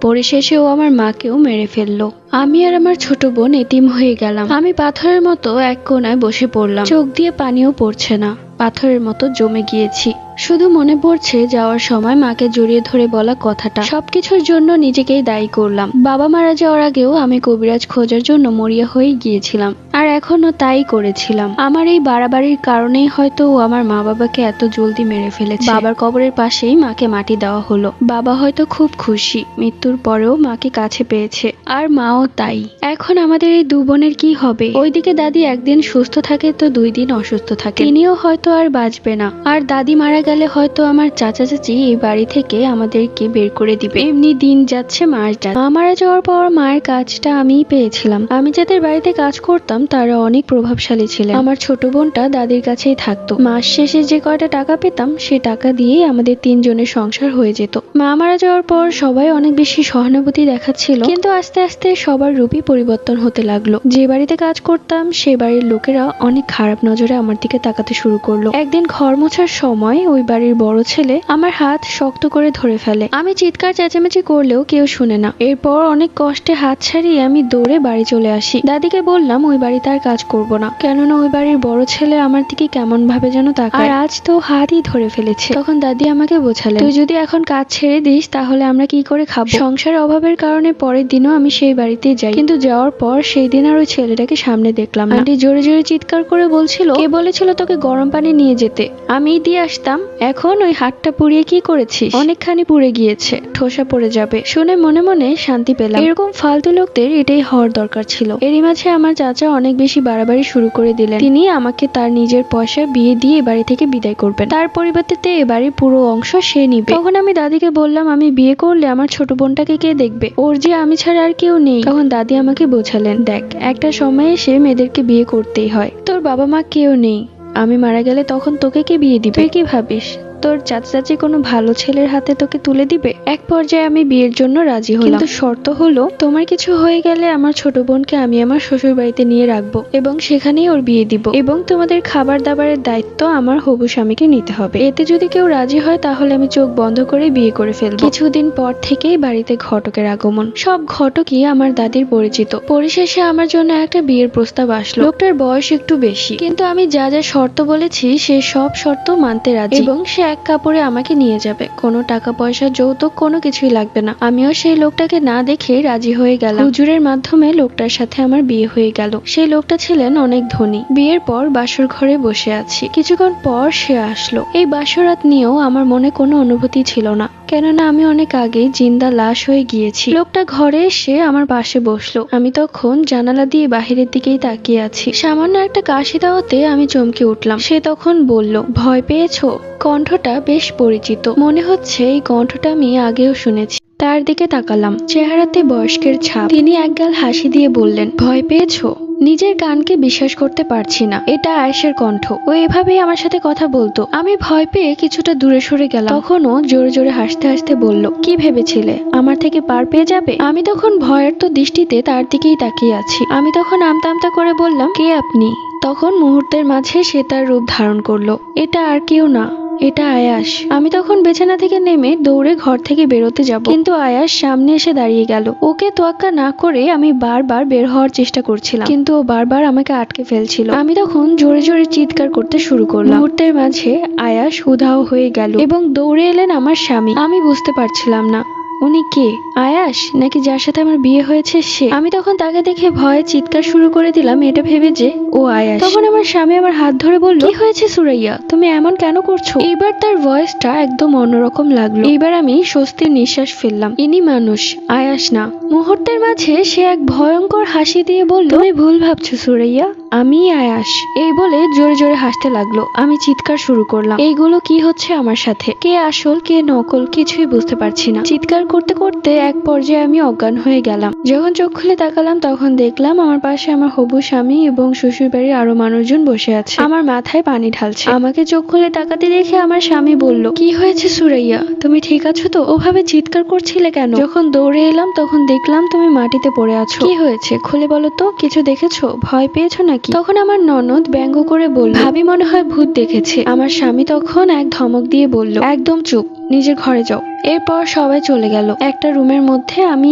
A: পরিশেষে ও আমার মাকেও মেরে ফেললো। আমি আর আমার ছোট বোন এতিম হয়ে গেলাম। আমি পাথরের মতো এক কোণায় বসে পড়লাম। চোখ দিয়ে পানিও পড়ছে না, পাথরের মতো জমে গিয়েছি। শুধু মনে পড়ছে যাওয়ার সময় মাকে জড়িয়ে ধরে বলা কথাটা। সবকিছুর জন্য নিজেকেই দায়ী করলাম। বাবা মারা যাওয়ার আগেও আমি কবিরাজ খোঁজার জন্য মরিয়া হয়ে গিয়েছিলাম, আর এখনো তাই করেছিলাম। আমার এই বাড়াবাড়ির কারণেই হয়তো ও আমার মা বাবাকে এত জলদি মেরে ফেলেছে। বাবার কবরের পাশেই মাকে মাটি দেওয়া হলো। বাবা হয়তো খুব খুশি, মৃত্যুর পরেও মাকে কাছে পেয়েছে, আর মাও তাই। এখন আমাদের এই দু বোনের কি হবে? ওইদিকে দাদি একদিন সুস্থ থাকে তো 2 দিন অসুস্থ থাকে, তিনিও হয়তো আর বাঁচবে না। আর দাদি মারা গেলে হয়তো আমার চাচা চাচি এই বাড়ি থেকে আমাদেরকে বের করে দিবে। এমনি দিন যাচ্ছে, মাস যাচ্ছে। মা মারা যাওয়ার পর মায়ের কাজটা আমিই পেয়েছিলাম। আমি যাদের বাড়িতে কাজ করতাম তারা অনেক প্রভাবশালী ছিলেন। আমার ছোট বোনটা দাদির কাছেই থাকতো। মাস শেষে যে কয়টা টাকা পেতাম সে টাকা দিয়েই আমাদের 3 জনের সংসার হয়ে যেত। মা মারা যাওয়ার পর সবাই অনেক বেশি সহানুভূতি দেখাচ্ছিল, কিন্তু আস্তে আস্তে সবার রূপই পরিবর্তন হতে লাগলো। যে বাড়িতে কাজ করতাম সে বাড়ির লোকেরা অনেক খারাপ নজরে আমার দিকে তাকাতে শুরু করলো। একদিন ঘর মোছার সময় ওই বাড়ির বড় ছেলে আমার হাত শক্ত করে ধরে ফেলে। আমি চিৎকার চেঁচামেচি করলেও কেউ শুনে না। এরপর অনেক কষ্টে হাত ছাড়িয়ে আমি দৌড়ে বাড়ি চলে আসি। দাদিকে বললাম ওই বাড়িতে আর কাজ করব না, কেননা ওই বাড়ির বড় ছেলে আমার দিকে কেমন ভাবে যেন তাকায়, আর আজ তো হাতই ধরে ফেলেছে। তখন দাদি আমাকে বোঝালেন, তুই যদি এখন কাজ ছেড়ে দিস তাহলে আমরা কি করে খাবো। সংসারের অভাবের কারণে পরের দিনও আমি সেই বাড়িতে যাই, কিন্তু যাওয়ার পর সেই দিন আর ওই ছেলেটাকে সামনে দেখলাম না। আন্টি জোরে জোরে চিৎকার করে বলছিল, কে বলেছিল তোকে গরম পানি নিয়ে যেতে, আমি দিয়ে আসতাম। এখন ওই হাতটা পুড়িয়ে কি করেছিস, অনেকখানি পুড়ে গিয়েছে, ঠোসা পড়ে যাবে। শুনে মনে মনে শান্তি পেলাম। এরকম ফালতু লোকদের এটাই হওয়ার দরকার ছিল। এরই মাঝে আমার চাচা অনেক বেশি বাড়াবাড়ি শুরু করে দিলেন। তিনি আমাকে তার নিজের পয়সা বিয়ে দিয়ে এ বাড়ি থেকে বিদায় করবেন, তার পরিবর্তে এ বাড়ির পুরো অংশ সে নিবে। তখন আমি দাদিকে বললাম, আমি বিয়ে করলে আমার ছোট বোনটাকে কে দেখবে, ওর যে আমি ছাড়া আর কেউ নেই। তখন দাদি আমাকে বোঝালেন, দেখ একটা সময় এসে মেয়েদেরকে বিয়ে করতেই হয়, তোর বাবা মা কেউ নেই, আমি মারা গেলে তখন তোকে কে বিয়ে দিবে, তুই কি ভাবিস তোর চাচি কোনো ভালো ছেলের হাতে তোকে তুলে দিবে। এক পর্যায়ে আমি বিয়ের জন্য রাজি হলাম, কিন্তু শর্ত হলো তোমার কিছু হয়ে গেলে আমার ছোট বোনকে আমি আমার শ্বশুর বাড়িতে নিয়ে রাখবো এবং সেখানেই ওর বিয়ে দিব, এবং তোমাদের খাবার দাবারের দায়িত্ব আমার হবু স্বামীকে নিতে হবে। এতে যদি কেউ রাজি হয় তাহলে আমি চোখ বন্ধ করে বিয়ে করে ফেলবো। কিছুদিন পর থেকেই বাড়িতে ঘটকের আগমন। সব ঘটকই আমার দাদির পরিচিত। পরিশেষে আমার জন্য একটা বিয়ের প্রস্তাব আসলো। লোকটার বয়স একটু বেশি, কিন্তু আমি যা যা শর্ত বলেছি সে সব শর্ত মানতে রাজি, এবং সে এক কাপড়ে আমাকে নিয়ে যাবে, কোনো টাকা পয়সা যৌতুক কোনো কিছুই লাগবে না। আমিও সেই লোকটাকে না দেখে রাজি হয়ে গেলাম। হুজুরের মাধ্যমে লোকটার সাথে আমার বিয়ে হয়ে গেল। সেই লোকটা ছিলেন অনেক ধনী। বিয়ের পর বাসর ঘরে বসে আছি, কিছুক্ষণ পর সে আসলো। এই বাসরাত নিয়েও আমার মনে কোনো অনুভূতি ছিল না, কেননা আমি অনেক আগে জিন্দা লাশ হয়ে গিয়েছি। লোকটা ঘরে এসে আমার পাশে বসলো। আমি তখন জানালা দিয়ে বাহিরের দিকেই তাকিয়ে আছি। সামান্য একটা কাশি দেওয়াতে আমি চমকে উঠলাম। সে তখন বলল, ভয় পেয়েছো? কণ্ঠটা বেশ পরিচিত, মনে হচ্ছে এই কণ্ঠটা আমি আগেও শুনেছি। তার দিকে তাকালাম, চেহারাতে বয়স্কের ছাপ। তিনি একগাল হাসি দিয়ে বললেন, ভয় পেয়েছো? নিজের কানকে বিশ্বাস করতে পারছি না, এটা আয়েশের কণ্ঠ। ও এভাবেই আমার সাথে কথা বলতো। আমি ভয় পেয়ে কিছুটা দূরে সরে গেলাম। তখনও জোরে জোরে হাসতে হাসতে বলল, কি ভেবেছিলে আমার থেকে পার পেয়ে যাবে? আমি তখন ভয়ের তো দৃষ্টিতে তার দিকেই তাকিয়ে আছি। আমি তখন আমতা আমতা করে বললাম, কে আপনি? তখন মুহূর্তের মাঝে সে তার রূপ ধারণ করলো। এটা আর কেউ না, এটা আয়াস। আমি তখন বিছানা থেকে নেমে দৌড়ে ঘর থেকে বেরোতে যাব, কিন্তু আয়াস সামনে এসে দাঁড়িয়ে গেল। ওকে তোয়াক্কা না করে আমি বারবার বের হওয়ার চেষ্টা করছিলাম, কিন্তু ও বারবার আমাকে আটকে ফেলছিল। আমি তখন জোরে জোরে চিৎকার করতে শুরু করলাম। মুহূর্তের মাঝে আয়াস উধাও হয়ে গেল এবং দৌড়ে এলেন আমার স্বামী। আমি বুঝতে পারছিলাম না উনি কে, আয়াস নাকি যার সাথে আমার বিয়ে হয়েছে সে। আমি তখন তাকে দেখে ভয়ে চিৎকার শুরু করে দিলাম, এটা ভেবে যে ও আয়াস। তখন আমার স্বামী আমার হাত ধরে বলল, কি হয়েছে সুরাইয়া, তুমি এমন কেন করছো? এইবার তার ভয়েসটা একদম অন্যরকম লাগলো। এইবার আমি স্বস্তির নিঃশ্বাস ফেললাম। ইনি মানুষ, আয়াস না। মুহূর্তের মাঝে সে এক ভয়ঙ্কর হাসি দিয়ে বলল, তুমি ভুল ভাবছো সুরাইয়া, আমি আয়াস। এই বলে জোরে জোরে হাসতে লাগলো। আমি চিৎকার শুরু করলাম, এইগুলো কি হচ্ছে আমার সাথে? কে আসল কে নকল কিছুই বুঝতে পারছি না। চিৎকার করতে করতে এক পর্যায়ে আমি অজ্ঞান হয়ে গেলাম। যখন চোখ খুলে তাকালাম তখন দেখলাম আমার পাশে আমার হবু স্বামী এবং শ্বশুর বাড়ির আরো মানুষজন বসে আছে, আমার মাথায় পানি ঢালছে। আমাকে চোখ খুলে তাকাতে দেখে আমার স্বামী বলল, কি হয়েছে সুরাইয়া, তুমি ঠিক আছো তো? ওভাবে চিৎকার করছিলে কেন? যখন দৌড়ে এলাম তখন দেখলাম তুমি মাটিতে পড়ে আছো। কি হয়েছে খুলে বলো তো, কিছু দেখেছো? ভয় পেয়েছো নাকি? তখন আমার ননদ ব্যঙ্গ করে বলল, ভাবি মনে হয় ভূত দেখেছে। আমার স্বামী তখন এক ধমক দিয়ে বলল, একদম চুপ, নিজের ঘরে যাও। এরপর সবাই চলে গেল। একটা রুমের মধ্যে আমি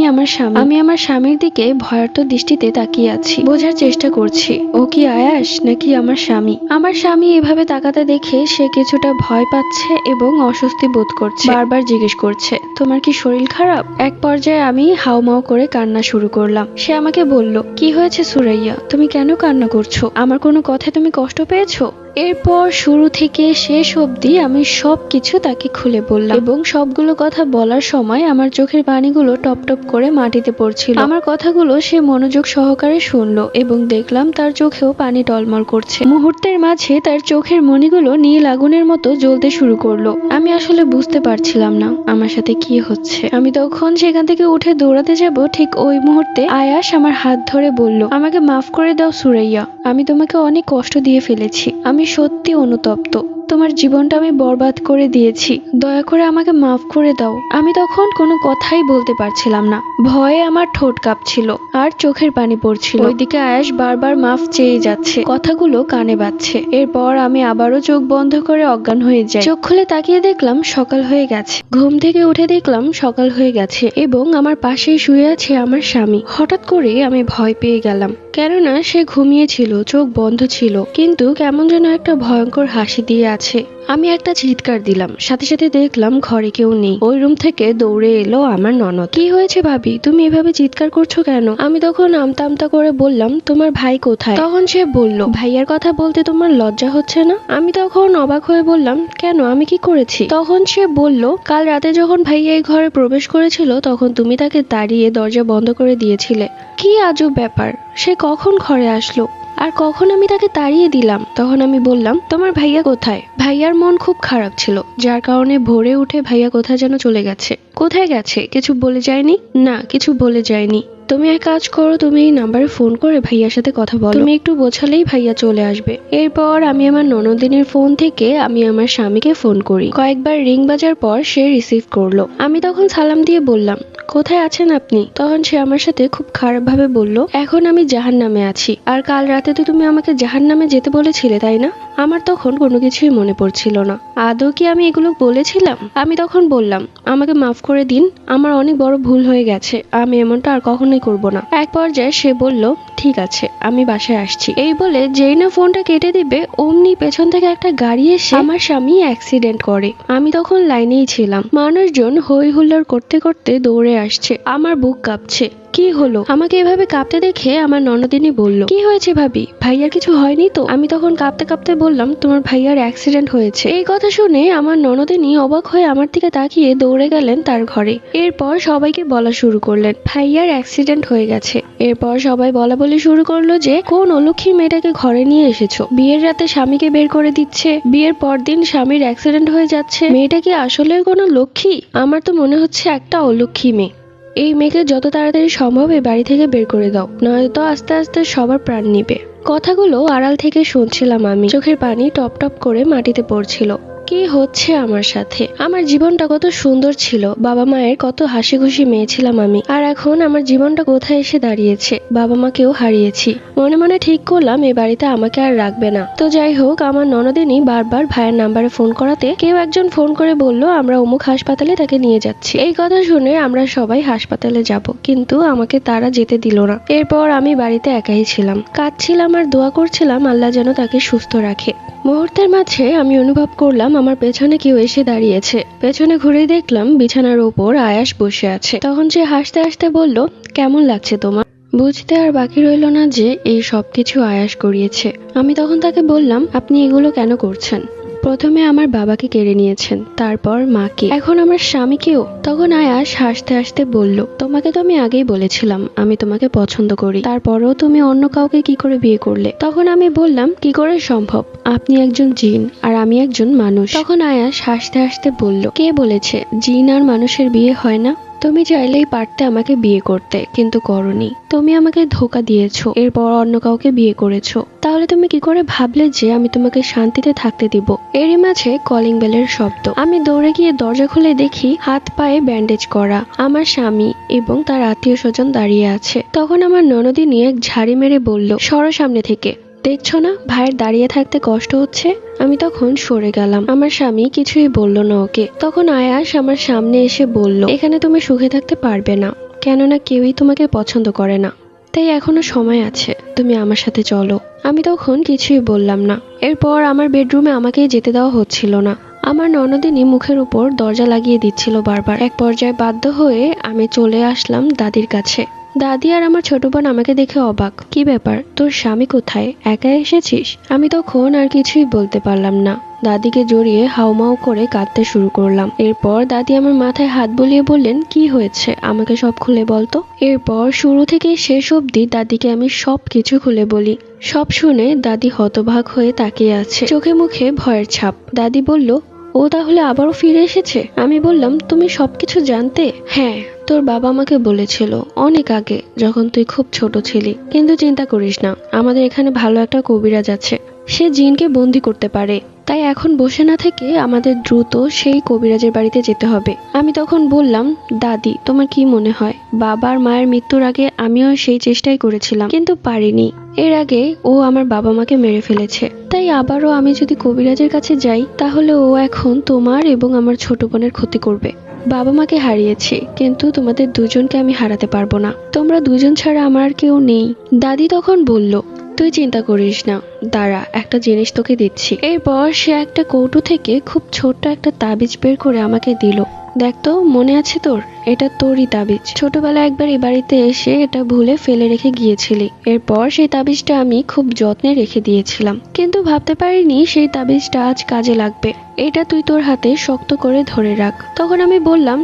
A: আমার স্বামীর দিকে ভয়ার্ত দৃষ্টিতে তাকিয়ে আছি, বোঝার চেষ্টা করছি ও কি আয়াস নাকি আমার স্বামী। আমার স্বামী এভাবে তাকাতে দেখে সে কিছুটা ভয় পাচ্ছে এবং অস্বস্তি বোধ করছে। বারবার জিজ্ঞেস করছে, তোমার কি শরীর খারাপ? এক পর্যায়ে আমি হাউমাউ করে কান্না শুরু করলাম। সে আমাকে বলল, কি হয়েছে সুরাইয়া, তুমি কেন কান্না করছো? আমার কোনো কথায় তুমি কষ্ট পেয়েছো? এরপর শুরু থেকে শেষ অবধি আমি সবকিছু তাকে খুলে বললাম, এবং সবগুলো কথা বলার সময় আমার চোখের পানিগুলো টপ টপ করে মাটিতে পড়ছিল। আমার কথাগুলো সে মনোযোগ সহকারে শুনলো এবং দেখলাম তার চোখেও পানি টলমল করছে। মুহূর্তের মাঝে তার চোখের মণিগুলো নীল আগুনের মতো জ্বলতে শুরু করলো। আমি আসলে বুঝতে পারছিলাম না আমার সাথে কি হচ্ছে। আমি তখন সেখান থেকে উঠে দৌড়াতে যাব, ঠিক ওই মুহূর্তে আয়াস আমার হাত ধরে বলল, আমাকে মাফ করে দাও সুরাইয়া, আমি তোমাকে অনেক কষ্ট দিয়ে ফেলেছি। আমি সত্যি অনুতপ্ত, তোমার জীবনটা আমি বরবাদ করে দিয়েছি, দয়া করে আমাকে মাফ করে দাও। আমি তখন কোনো কথাই বলতে পারছিলাম না, ভয়ে আমার ঠোঁট কাঁপছিল আর চোখের পানি পড়ছিল। ওইদিকে আয়াস বারবার মাফ চেয়ে যাচ্ছে, কথাগুলো কানে বাজছে। এরপর আমি আবারও চোখ বন্ধ করে অজ্ঞান হয়ে যাই। চোখ খুলে তাকিয়ে দেখলাম সকাল হয়ে গেছে। ঘুম থেকে উঠে দেখলাম সকাল হয়ে গেছে এবং আমার পাশেই শুয়ে আছে আমার স্বামী। হঠাৎ করে আমি ভয় পেয়ে গেলাম। কেননা সে ঘুমিয়েছিল, চোখ বন্ধ ছিল, কিন্তু কেমন যেন একটা ভয়ঙ্কর হাসি দিয়ে আছে। আমি একটা চিৎকার দিলাম, সাথে সাথে দেখলাম ঘরে কেউ নেই। ওই রুম থেকে দৌড়ে এলো আমার ননদ। কি হয়েছে ভাবি, তুমি এভাবে চিৎকার করছো কেন? আমি তখন আমতা আমতা করে বললাম, তোমার ভাই কোথায়? তখন সে বলল, ভাইয়ার কথা বলতে তোমার লজ্জা হচ্ছে না? আমি তখন অবাক হয়ে বললাম, কেন, আমি কি করেছি? তখন সে বলল, কাল রাতে যখন ভাইয়া এই ঘরে প্রবেশ করেছিল তখন তুমি তাকে দাঁড়িয়ে দরজা বন্ধ করে দিয়েছিলে। কি আজব ব্যাপার, সে কখন ঘরে আসলো আর কখন আমি তাকে তাড়িয়ে দিলাম? তখন আমি বললাম, তোমার ভাইয়া কোথায়? ভাইয়ার মন খুব খারাপ ছিল, যার কারণে ভোরে উঠে ভাইয়া কোথায় যেন চলে গেছে। কোথায় গেছে কিছু বলে যায়নি? না, কিছু বলে যায়নি। তুমি এক কাজ করো, তুমি এই নাম্বারে ফোন করে ভাইয়ার সাথে কথা বলো, তুমি একটু বোঝালেই ভাইয়া চলে আসবে। এরপর আমি আমার ননদিনীর ফোন থেকে আমি আমার স্বামীকে ফোন করি। কয়েকবার রিং বাজার পর সে রিসিভ করলো। আমি তখন সালাম দিয়ে বললাম, কোথায় আছেন আপনি? তখন সে আমার সাথে খুব খারাপ ভাবে বলল, এখন আমি জাহান্নামে আছি। আর কাল রাতে তো তুমি আমাকে জাহান্নামে যেতে বলেছিলে, তাই না? আমার তখন কোনো কিছুই মনে পড়ছিল না। আদৌ কি আমি এগুলো বলেছিলাম? আমি তখন বললাম, আমাকে মাফ করে দিন, আমার অনেক বড় ভুল হয়ে গেছে, আমি এমনটা আর কখনোই করব না। এক পর্যায়ে সে বলল, ঠিক আছে, আমি বাসায় আসছি। এই বলে যেই না ফোনটা কেটে দিবে অমনি পেছন থেকে একটা গাড়ি এসে আমার স্বামী অ্যাক্সিডেন্ট করে। আমি তখন লাইনেই ছিলাম। মানুষজন হই হুল্লোড় করতে করতে দৌড়ে আসছে। আমার বুক কাঁপছে। কি হলো? আমাকে এভাবে কাঁপতে দেখে আমার ননদিনী বলল, কি হয়েছে ভাবি, ভাইয়ার কিছু হয়নি তো? আমি তখন কাঁপতে কাঁপতে বললাম, তোমার ভাইয়ার অ্যাক্সিডেন্ট হয়েছে। এই কথা শুনে আমার ননদিনী অবাক হয়ে আমার দিকে তাকিয়ে দৌড়ে গেলেন তার ঘরে। এরপর সবাইকে বলা শুরু করলেন, ভাইয়ার অ্যাক্সিডেন্ট হয়ে গেছে। এরপর সবাই বলা বলি শুরু করলো যে, কোন অলক্ষী মেয়েটাকে ঘরে নিয়ে এসেছো? বিয়ের রাতে স্বামীকে বের করে দিচ্ছে, বিয়ের পর দিন স্বামীর অ্যাক্সিডেন্ট হয়ে যাচ্ছে। মেয়েটা কি আসলে কোনো লক্ষ্মী? আমার তো মনে হচ্ছে একটা অলক্ষী মেয়ে। এই মেয়েকে যত তাড়াতাড়ি সম্ভব এই বাড়ি থেকে বের করে দাও, নয়তো আস্তে আস্তে সবার প্রাণ নিবে। কথাগুলো আড়াল থেকে শুনছিলাম আমি। চোখের পানি টপ টপ করে মাটিতে পড়ছিল। কি হচ্ছে আমার সাথে? আমার জীবনটা কত সুন্দর ছিল, বাবা মায়ের কত হাসি খুশি মেয়ে ছিলাম আমি, আর এখন আমার জীবনটা কোথায় এসে দাঁড়িয়েছে। বাবা মাকেও হারিয়েছি। মনে মনে ঠিক করলাম এ বাড়িতে আমাকে আর রাখবে না। তো যাই হোক, আমার ননদিনী বারবার ভাইয়ের নাম্বারে ফোন করাতে কেউ একজন ফোন করে বলল, আমরা অমুক হাসপাতালে তাকে নিয়ে যাচ্ছি। এই কথা শুনে আমরা সবাই হাসপাতালে যাব, কিন্তু আমাকে তারা যেতে দিল না। এরপর আমি বাড়িতে একাই ছিলাম, কাঁদছিলাম আর দোয়া করছিলাম আল্লাহ যেন তাকে সুস্থ রাখে। মুহূর্তের মাঝে আমি অনুভব করলাম আমার পেছনে কেউ এসে দাঁড়িয়েছে। পেছনে ঘুরে দেখলাম বিছানার উপর আয়াস বসে আছে। তখন সে হাসতে হাসতে বলল, কেমন লাগছে তোমার? বুঝতে আর বাকি রইল না যে এই সবকিছু আয়াস করিয়েছে। আমি তখন তাকে বললাম, আপনি এগুলো কেন করছেন? প্রথমে আমার বাবাকে কেড়ে নিয়েছেন, তারপর মাকে, এখন আমার স্বামীকেও। তখন আয়াস হাসতে হাসতে বলল, তোমাকে তো আমি আগেই বলেছিলাম আমি তোমাকে পছন্দ করি, তারপরেও তুমি অন্য কাউকে কি করে বিয়ে করলে? তখন আমি বললাম, কি করে সম্ভব? আপনি একজন জিন আর আমি একজন মানুষ। তখন আয়াস হাসতে হাসতে বলল, কে বলেছে জিন আর মানুষের বিয়ে হয় না? তুমি চাইলেই পারতে আমাকে বিয়ে করতে, কিন্তু করনি। তুমি আমাকে ধোকা দিয়েছো, এরপর অন্য কাউকে বিয়ে করেছো। তাহলে তুমি কি করে ভাবলে যে আমি তোমাকে শান্তিতে থাকতে দিব? এরই মাঝে কলিং বেলের শব্দ। আমি দৌড়ে গিয়ে দরজা খুলে দেখি হাত পায়ে ব্যান্ডেজ করা আমার স্বামী এবং তার আত্মীয় স্বজন দাঁড়িয়ে আছে। তখন আমার ননদিনী এক ঝাড়ি মেরে বলল, সরো সামনে থেকে, দেখছো না ভাইয়ের দাঁড়িয়ে থাকতে কষ্ট হচ্ছে? আমি তখন সরে গেলাম। আমার স্বামী কিছুই বলল না ওকে। তখন আয়াস আমার সামনে এসে বলল, এখানে তুমি সুখে থাকতে পারবে না, কেননা কেউই তোমাকে পছন্দ করে না, তাই এখনো সময় আছে, তুমি আমার সাথে চলো। আমি তখন কিছুই বললাম না। এরপর আমার বেডরুমে আমাকেই যেতে দেওয়া হচ্ছিল না। আমার ননদিনী মুখের উপর দরজা লাগিয়ে দিচ্ছিল বারবার। এক পর্যায়ে বাধ্য হয়ে আমি চলে আসলাম দাদির কাছে। দাদি আর আমার ছোট বোন আমাকে দেখে অবাক, কি ব্যাপার, তোর স্বামী কোথায়, একা এসেছিস? আমি তখন আর কিছুই বলতে পারলাম না। দাদিকে জড়িয়ে হাউমাউ করে কাঁদতে শুরু করলাম। এরপর দাদি আমার মাথায় হাত বুলিয়ে বললেন, কি হয়েছে আমাকে সব খুলে বলতো। এরপর শুরু থেকে শেষ অবধি দাদিকে আমি সবকিছু খুলে বলি। সব শুনে দাদি হতবাক হয়ে তাকিয়ে আছে, চোখে মুখে ভয়ের ছাপ। দাদি বলল, ও তাহলে আবারও ফিরে এসেছে? আমি বললাম, তুমি সবকিছু জানতে? হ্যাঁ, তোর বাবা আমাকে বলেছিল অনেক আগে, যখন তুই খুব ছোট ছিলি। কিন্তু চিন্তা করিস না, আমাদের এখানে ভালো একটা কবিরাজ আছে, সে জিনকে বন্দি করতে পারে। তাই এখন বসে না থেকে আমাদের দ্রুত সেই কবিরাজের বাড়িতে যেতে হবে। আমি তখন বললাম, দাদি তোমার কি মনে হয়, বাবার মায়ের মৃত্যুর আগে আমিও সেই চেষ্টাই করেছিলাম, কিন্তু পারিনি। এর আগে ও আমার বাবা মাকে মেরে ফেলেছে, তাই আবারও আমি যদি কবিরাজের কাছে যাই তাহলে ও এখন তোমার এবং আমার ছোট বোনের ক্ষতি করবে। বাবা মাকে হারিয়েছি, কিন্তু তোমাদের দুজনকে আমি হারাতে পারবো না। তোমরা দুজন ছাড়া আমার আর কেউ নেই। দাদি তখন বলল, তুই চিন্তা করিস না, দাঁড়া, একটা জিনিস তোকে দিচ্ছি। এরপর সে একটা কৌটো থেকে খুব ছোট্ট একটা তাবিজ বের করে আমাকে দিল। দেখ তো, মনে আছে তোর? এটা তোরই তাবিজ। ছোটবেলায় একবার এই বাড়িতে এসে এটা ভুলে ফেলে রেখে গিয়েছিলি। এরপর সেই তাবিজটা আমি খুব যত্নে রেখে দিয়েছিলাম, কিন্তু ভাবতে পারিনি সেই তাবিজটা আজ কাজে লাগবে। এটা তুই তোর হাতে শক্ত করে ধরে রাখ। তখন আমি বললাম,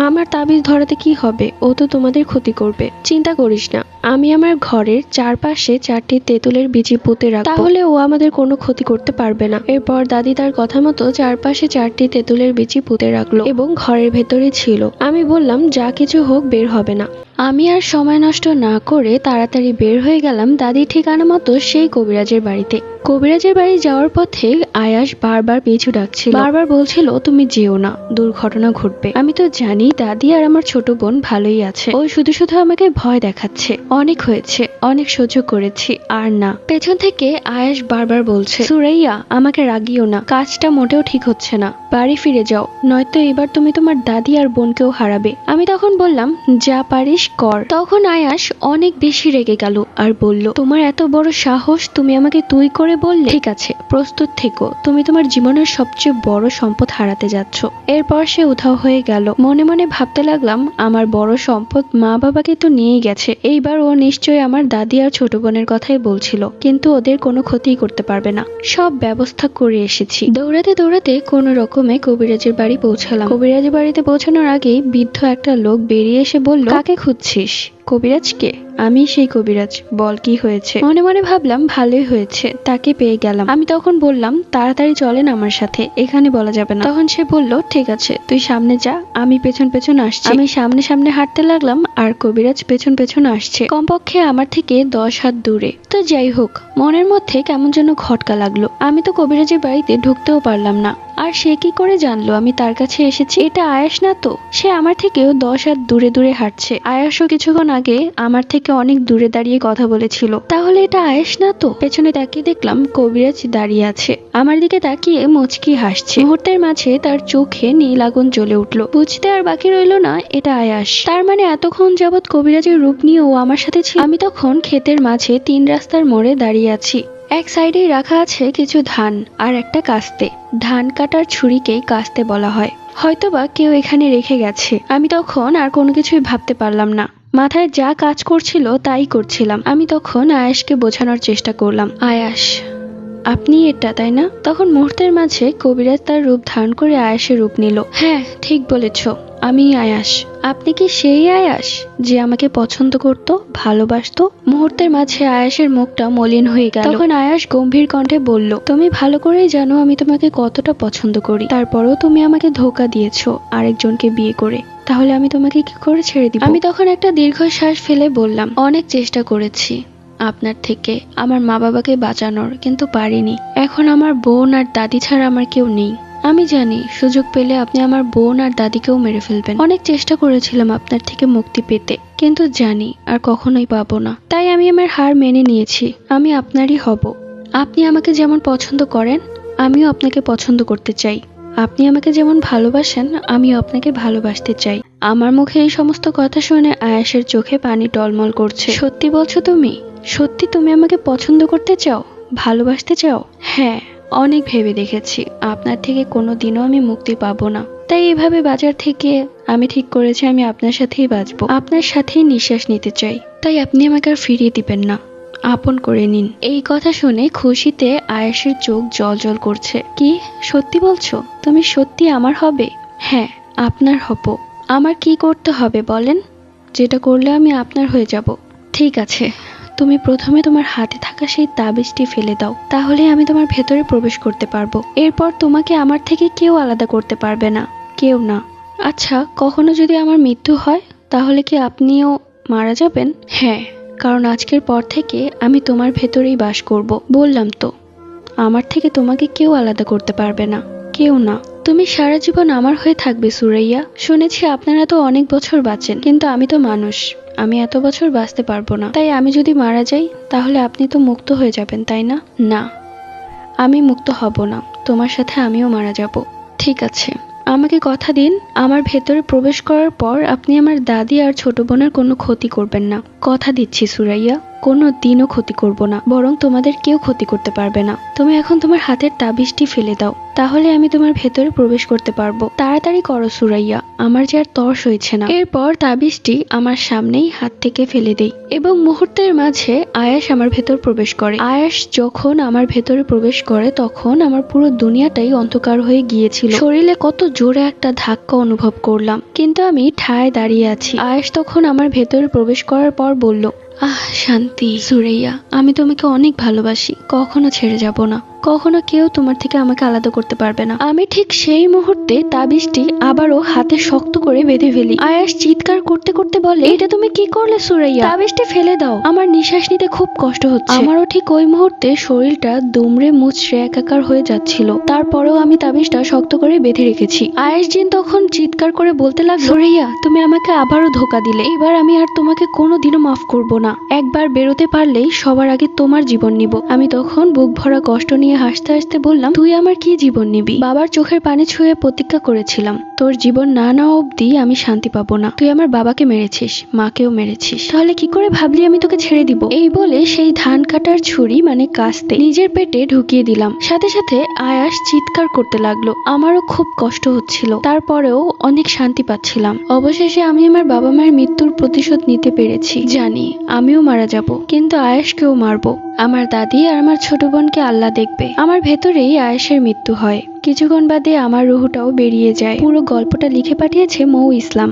A: আমার তাবিজ ধরাতে কি হবে? ও তো তোমাদের ক্ষতি করবে। চিন্তা করিস না, আমি আমার ঘরের চারপাশে 4টি তেঁতুলের বিচি পুঁতে রাখবো, তাহলে ও আমাদের কোনো ক্ষতি করতে পারবে না। এরপর দাদি তার কথা মতো চারপাশে 4টি তেঁতুলের বিচি পুঁতে রাখলো এবং ঘরের ভেতরে ছিল। আমি বললাম, যা কিছু হোক বের হবে না। আমি আর সময় নষ্ট না করে তাড়াতাড়ি বের হয়ে গেলাম দাদির ঠিকানা মতো সেই কবিরাজের বাড়িতে। কবিরাজের বাড়ি যাওয়ার পথে আয়াস বারবার পিছু ডাকছিল, বারবার বলছিল, তুমি যেও না, দুর্ঘটনা ঘটবে। আমি তো জানি দাদি আর আমার ছোট বোন ভালোই আছে, ও শুধু শুধু আমাকে ভয় দেখাচ্ছে। অনেক হয়েছে, অনেক সহ্য করেছি, আর না। পেছন থেকে আয়াস বারবার বলছে, সুরাইয়া, আমাকে রাগিও না, কাজটা মোটেও ঠিক হচ্ছে না, বাড়ি ফিরে যাও, নয়তো এবার তুমি তোমার দাদি আর বোনকেও হারাবে। আমি তখন বললাম, যা পারিস কর। তখন আয়াস অনেক বেশি রেগে গেল আর বলল, তোমার এত বড় সাহস, তুমি আমাকে তুই করে বললে? ঠিক আছে, প্রস্তুত থেকো, তুমি তোমার জীবনের সবচেয়ে বড় সম্পদ হারাতে যাচ্ছ। এরপর সে উধাও হয়ে গেল। মনে মনে ভাবতে লাগলাম, আমার বড় সম্পদ মা বাবাকে তো নিয়েই গেছে, এইবার ও নিশ্চয়ই আমার দাদি আর ছোট বোনের কথাই বলছিল, কিন্তু ওদের কোনো ক্ষতি করতে পারবে না, সব ব্যবস্থা করে এসেছি। দৌড়াতে দৌড়াতে কোনো রকমে কবিরাজের বাড়ি পৌঁছালাম। কবিরাজের বাড়িতে পৌঁছানোর আগেই বৃদ্ধ একটা লোক বেরিয়ে এসে বলল, কাকে খুঁজছিস? কবিরাজকে? আমি সেই কবিরাজ, বল কি হয়েছে? মনে মনে ভাবলাম, ভালোই হয়েছে, তাকে পেয়ে গেলাম। আমি তখন বললাম, তাড়াতাড়ি চলেন আমার সাথে, এখানে বলা যাবে না। তখন সে বলল, ঠিক আছে, তুই সামনে যা, আমি পেছন পেছন আসছি। আমি সামনে সামনে হাঁটতে লাগলাম আর কবিরাজ পেছন পেছন আসছে, কমপক্ষে আমার থেকে 10 হাত দূরে। তো যাই হোক, মনের মধ্যে কেমন যেন খটকা লাগলো। আমি তো কবিরাজের বাড়িতে ঢুকতেও পারলাম না, আর সে কি করে জানলো আমি তার কাছে এসেছি? এটা আয়াস না তো? সে আমার থেকেও 10 হাত দূরে দূরে হাঁটছে। আয়াসও কিছুক্ষণ আগে আমার থেকে অনেক দূরে দাঁড়িয়ে কথা বলেছিল, তাহলে এটা আয়াস না তো? পেছনে তাকিয়ে দেখলাম কবিরাজ দাঁড়িয়ে আছে, আমার দিকে তাকিয়ে মুচকি হাসছে। মুহূর্তের মাঝে তার চোখে নীল আগুন জ্বলে উঠলো। বুঝতে আর বাকি রইল না এটা আয়াস। তার মানে এতক্ষণ যাবৎ কবিরাজের রূপ নিয়ে ও আমার সাথে ছিল। আমি তখন ক্ষেতের মাঝে 3 রাস্তার মোড়ে দাঁড়িয়ে আছি। এক সাইডেই রাখা আছে কিছু ধান আর একটা কাস্তে। ধান কাটার ছুরিকেই কাস্তে বলা হয়, হয়তোবা কেউ এখানে রেখে গেছে। আমি তখন আর কোনো কিছুই ভাবতে পারলাম না, মাথায় যা কাজ করছিল তাই করছিলাম। আমি তখন আয়াসকে বোঝানোর চেষ্টা করলাম, আয়াস, আপনি এটা, তাই না? তখন মুহূর্তের মাঝে কবিরাজ তার রূপ ধারণ করে আয়াসের রূপ নিল। হ্যাঁ, ঠিক বলেছ, আমি আয়াস। আপনি কি সেই আয়াস যে আমাকে পছন্দ করত, ভালোবাসতো? মুহূর্তের মাঝে আয়াসের মুখটা মলিন হয়ে গেল। তখন আয়াস গম্ভীর কণ্ঠে বলল, তুমি ভালো করেই জানো আমি তোমাকে কতটা পছন্দ করি, তারপরেও তুমি আমাকে ধোঁকা দিয়েছো আরেকজনকে বিয়ে করে, তাহলে আমি তোমাকে কি করে ছেড়ে দিব? আমি তখন একটা দীর্ঘশ্বাস ফেলে বললাম, অনেক চেষ্টা করেছি আপনার থেকে আমার মা বাবাকে বাঁচানোর, কিন্তু পারিনি। এখন আমার বোন আর দাদি ছাড়া আমার কেউ নেই। আমি জানি সুযোগ পেলে আপনি আমার বোন আর দাদিকেও মেরে ফেলবেন। অনেক চেষ্টা করেছিলাম আপনার থেকে মুক্তি পেতে, কিন্তু জানি আর কখনোই পাবো না। তাই আমি আমার হার মেনে নিয়েছি, আমি আপনারই হব। আপনি আমাকে যেমন পছন্দ করেন, আমিও আপনাকে পছন্দ করতে চাই। আপনি আমাকে যেমন ভালোবাসেন, আমিও আপনাকে ভালোবাসতে চাই। আমার মুখে এই সমস্ত কথা শুনে আয়াসের চোখে পানি টলমল করছে। সত্যি বলছো তুমি? সত্যি তুমি আমাকে পছন্দ করতে চাও, ভালোবাসতে চাও? হ্যাঁ, অনেক ভেবে দেখেছি আপনার থেকে কোনোদিনও আমি মুক্তি পাবো না, তাই এভাবে বাজার থেকে আমি ঠিক করেছি আমি আপনার সাথেই বাঁচবো, আপনার সাথেই নিঃশ্বাস নিতে চাই। তাই আপনি আমাকে আর ফিরিয়ে দিবেন না, আপন করে নিন। এই কথা শুনে খুশিতে আয়াসের চোখ জল করছে। কি সত্যি বলছো? তুমি সত্যি আমার হবে? হ্যাঁ, আপনার হব। আমার কি করতে হবে বলেন, যেটা করলে আমি আপনার হয়ে যাব? ঠিক আছে, তুমি প্রথমে তোমার হাতে থাকা সেই তাবিজটি ফেলে দাও, তাহলে আমি তোমার ভেতরে প্রবেশ করতে পারবো। এরপর তোমাকে আমার থেকে কেউ আলাদা করতে পারবে না, কেউ না। আচ্ছা, কখনো যদি আমার মৃত্যু হয়, তাহলে কি আপনিও মারা যাবেন? হ্যাঁ, কারণ আজকের পর থেকে আমি তোমার ভেতরেই বাস করব। বললাম তো, আমার থেকে তোমাকে কেউ আলাদা করতে পারবে না, কেউ না। তুমি সারা জীবন আমার হয়ে থাকবে সুরাইয়া। শুনেছি আপনারা তো অনেক বছর বাঁচেন, কিন্তু আমি তো মানুষ, আমি এত বছর বাঁচতে পারবো না। তাই আমি যদি মারা যাই, তাহলে আপনি তো মুক্ত হয়ে যাবেন, তাই না? না, আমি মুক্ত হব না, তোমার সাথে আমিও মারা যাব। ঠিক আছে, আমাকে কথা দিন, আমার ভেতরে প্রবেশ করার পর আপনি আমার দাদি আর ছোট বোনের কোনো ক্ষতি করবেন না। কথা দিচ্ছি সুরাইয়া, কোনো দিনও ক্ষতি করব না, বরং তোমাদের কেউ ক্ষতি করতে পারবে না। তুমি এখন তোমার হাতের তাবিজটি ফেলে দাও, তাহলে আমি তোমার ভেতরে প্রবেশ করতে পারবো। তাড়াতাড়ি করো সুরাইয়া, আমার যে আর তর্স হয়েছে না। এরপর তাবিজটি আমার সামনেই হাত থেকে ফেলে দেই এবং মুহূর্তের মাঝে আয়াস আমার ভেতর প্রবেশ করে। আয়াস যখন আমার ভেতরে প্রবেশ করে তখন আমার পুরো দুনিয়াটাই অন্ধকার হয়ে গিয়েছিল। শরীরে কত জোরে একটা ধাক্কা অনুভব করলাম, কিন্তু আমি ঠায় দাঁড়িয়ে আছি। আয়াস তখন আমার ভেতরে প্রবেশ করার পর বলল, আহ শান্তি। সুরাইয়া, আমি তোমাকে অনেক ভালোবাসি, কখনো ছেড়ে যাব না, কখনো কেউ তোমার থেকে আমাকে আলাদা করতে পারবে না। আমি ঠিক সেই মুহূর্তে তাবিজটি আবারও হাতে শক্ত করে বেঁধে ফেলি। আয়াস চিৎকার করতে করতে বলে, এটা তুমি কি করলে সুরাইয়া? তাবিজটি ফেলে দাও, আমার নিঃশ্বাস নিতে খুব কষ্ট হচ্ছে। আমারও ঠিক ওই মুহূর্তে শরীরটা দুমড়ে মুচড়ে একাকার হয়ে যাচ্ছিল, তারপরেও আমি তাবিজটা শক্ত করে বেঁধে রেখেছি। আয়াস জিন তখন চিৎকার করে বলতে লাগলো, সুরাইয়া তুমি আমাকে আবারও ধোকা দিলে, এবার আমি আর তোমাকে কোনোদিনও মাফ করব না। একবার বেরোতে পারলেই সবার আগে তোমার জীবন নিব। আমি তখন বুক ভরা কষ্ট নিয়ে হাসতে হাসতে বললাম, তুই আমার কি জীবন নিবি? বাবার চোখের পানি ছুঁয়ে প্রতিজ্ঞা করেছিলাম, তোর জীবন না নেওয়া অব্দি আমি শান্তি পাবো না। তুই আমার বাবাকে মেরেছিস, মাকেও মেরেছিস, তাহলে কি করে ভাবলি আমি তোকে ছেড়ে দিব? এই বলে সেই ধান কাটার ছুরি মানে কাস্তে নিজের পেটে ঢুকিয়ে দিলাম। সাথে সাথে আয়াস চিৎকার করতে লাগলো। আমারও খুব কষ্ট হচ্ছিল, তারপরেও অনেক শান্তি পাচ্ছিলাম। অবশেষে আমি আমার বাবা মায়ের মৃত্যুর প্রতিশোধ নিতে পেরেছি। জানি আমিও মারা যাব, কিন্তু আয়াসকেও মারবো। আমার দাদি আর আমার ছোট বোনকে আল্লাহ দেখবে। আমার ভেতরেই আয়েশের মৃত্যু হয়। কিছুক্ষণ বাদে আমার রুহটাও বেরিয়ে যায়। পুরো গল্পটা লিখে পাঠিয়েছে মৌ ইসলাম।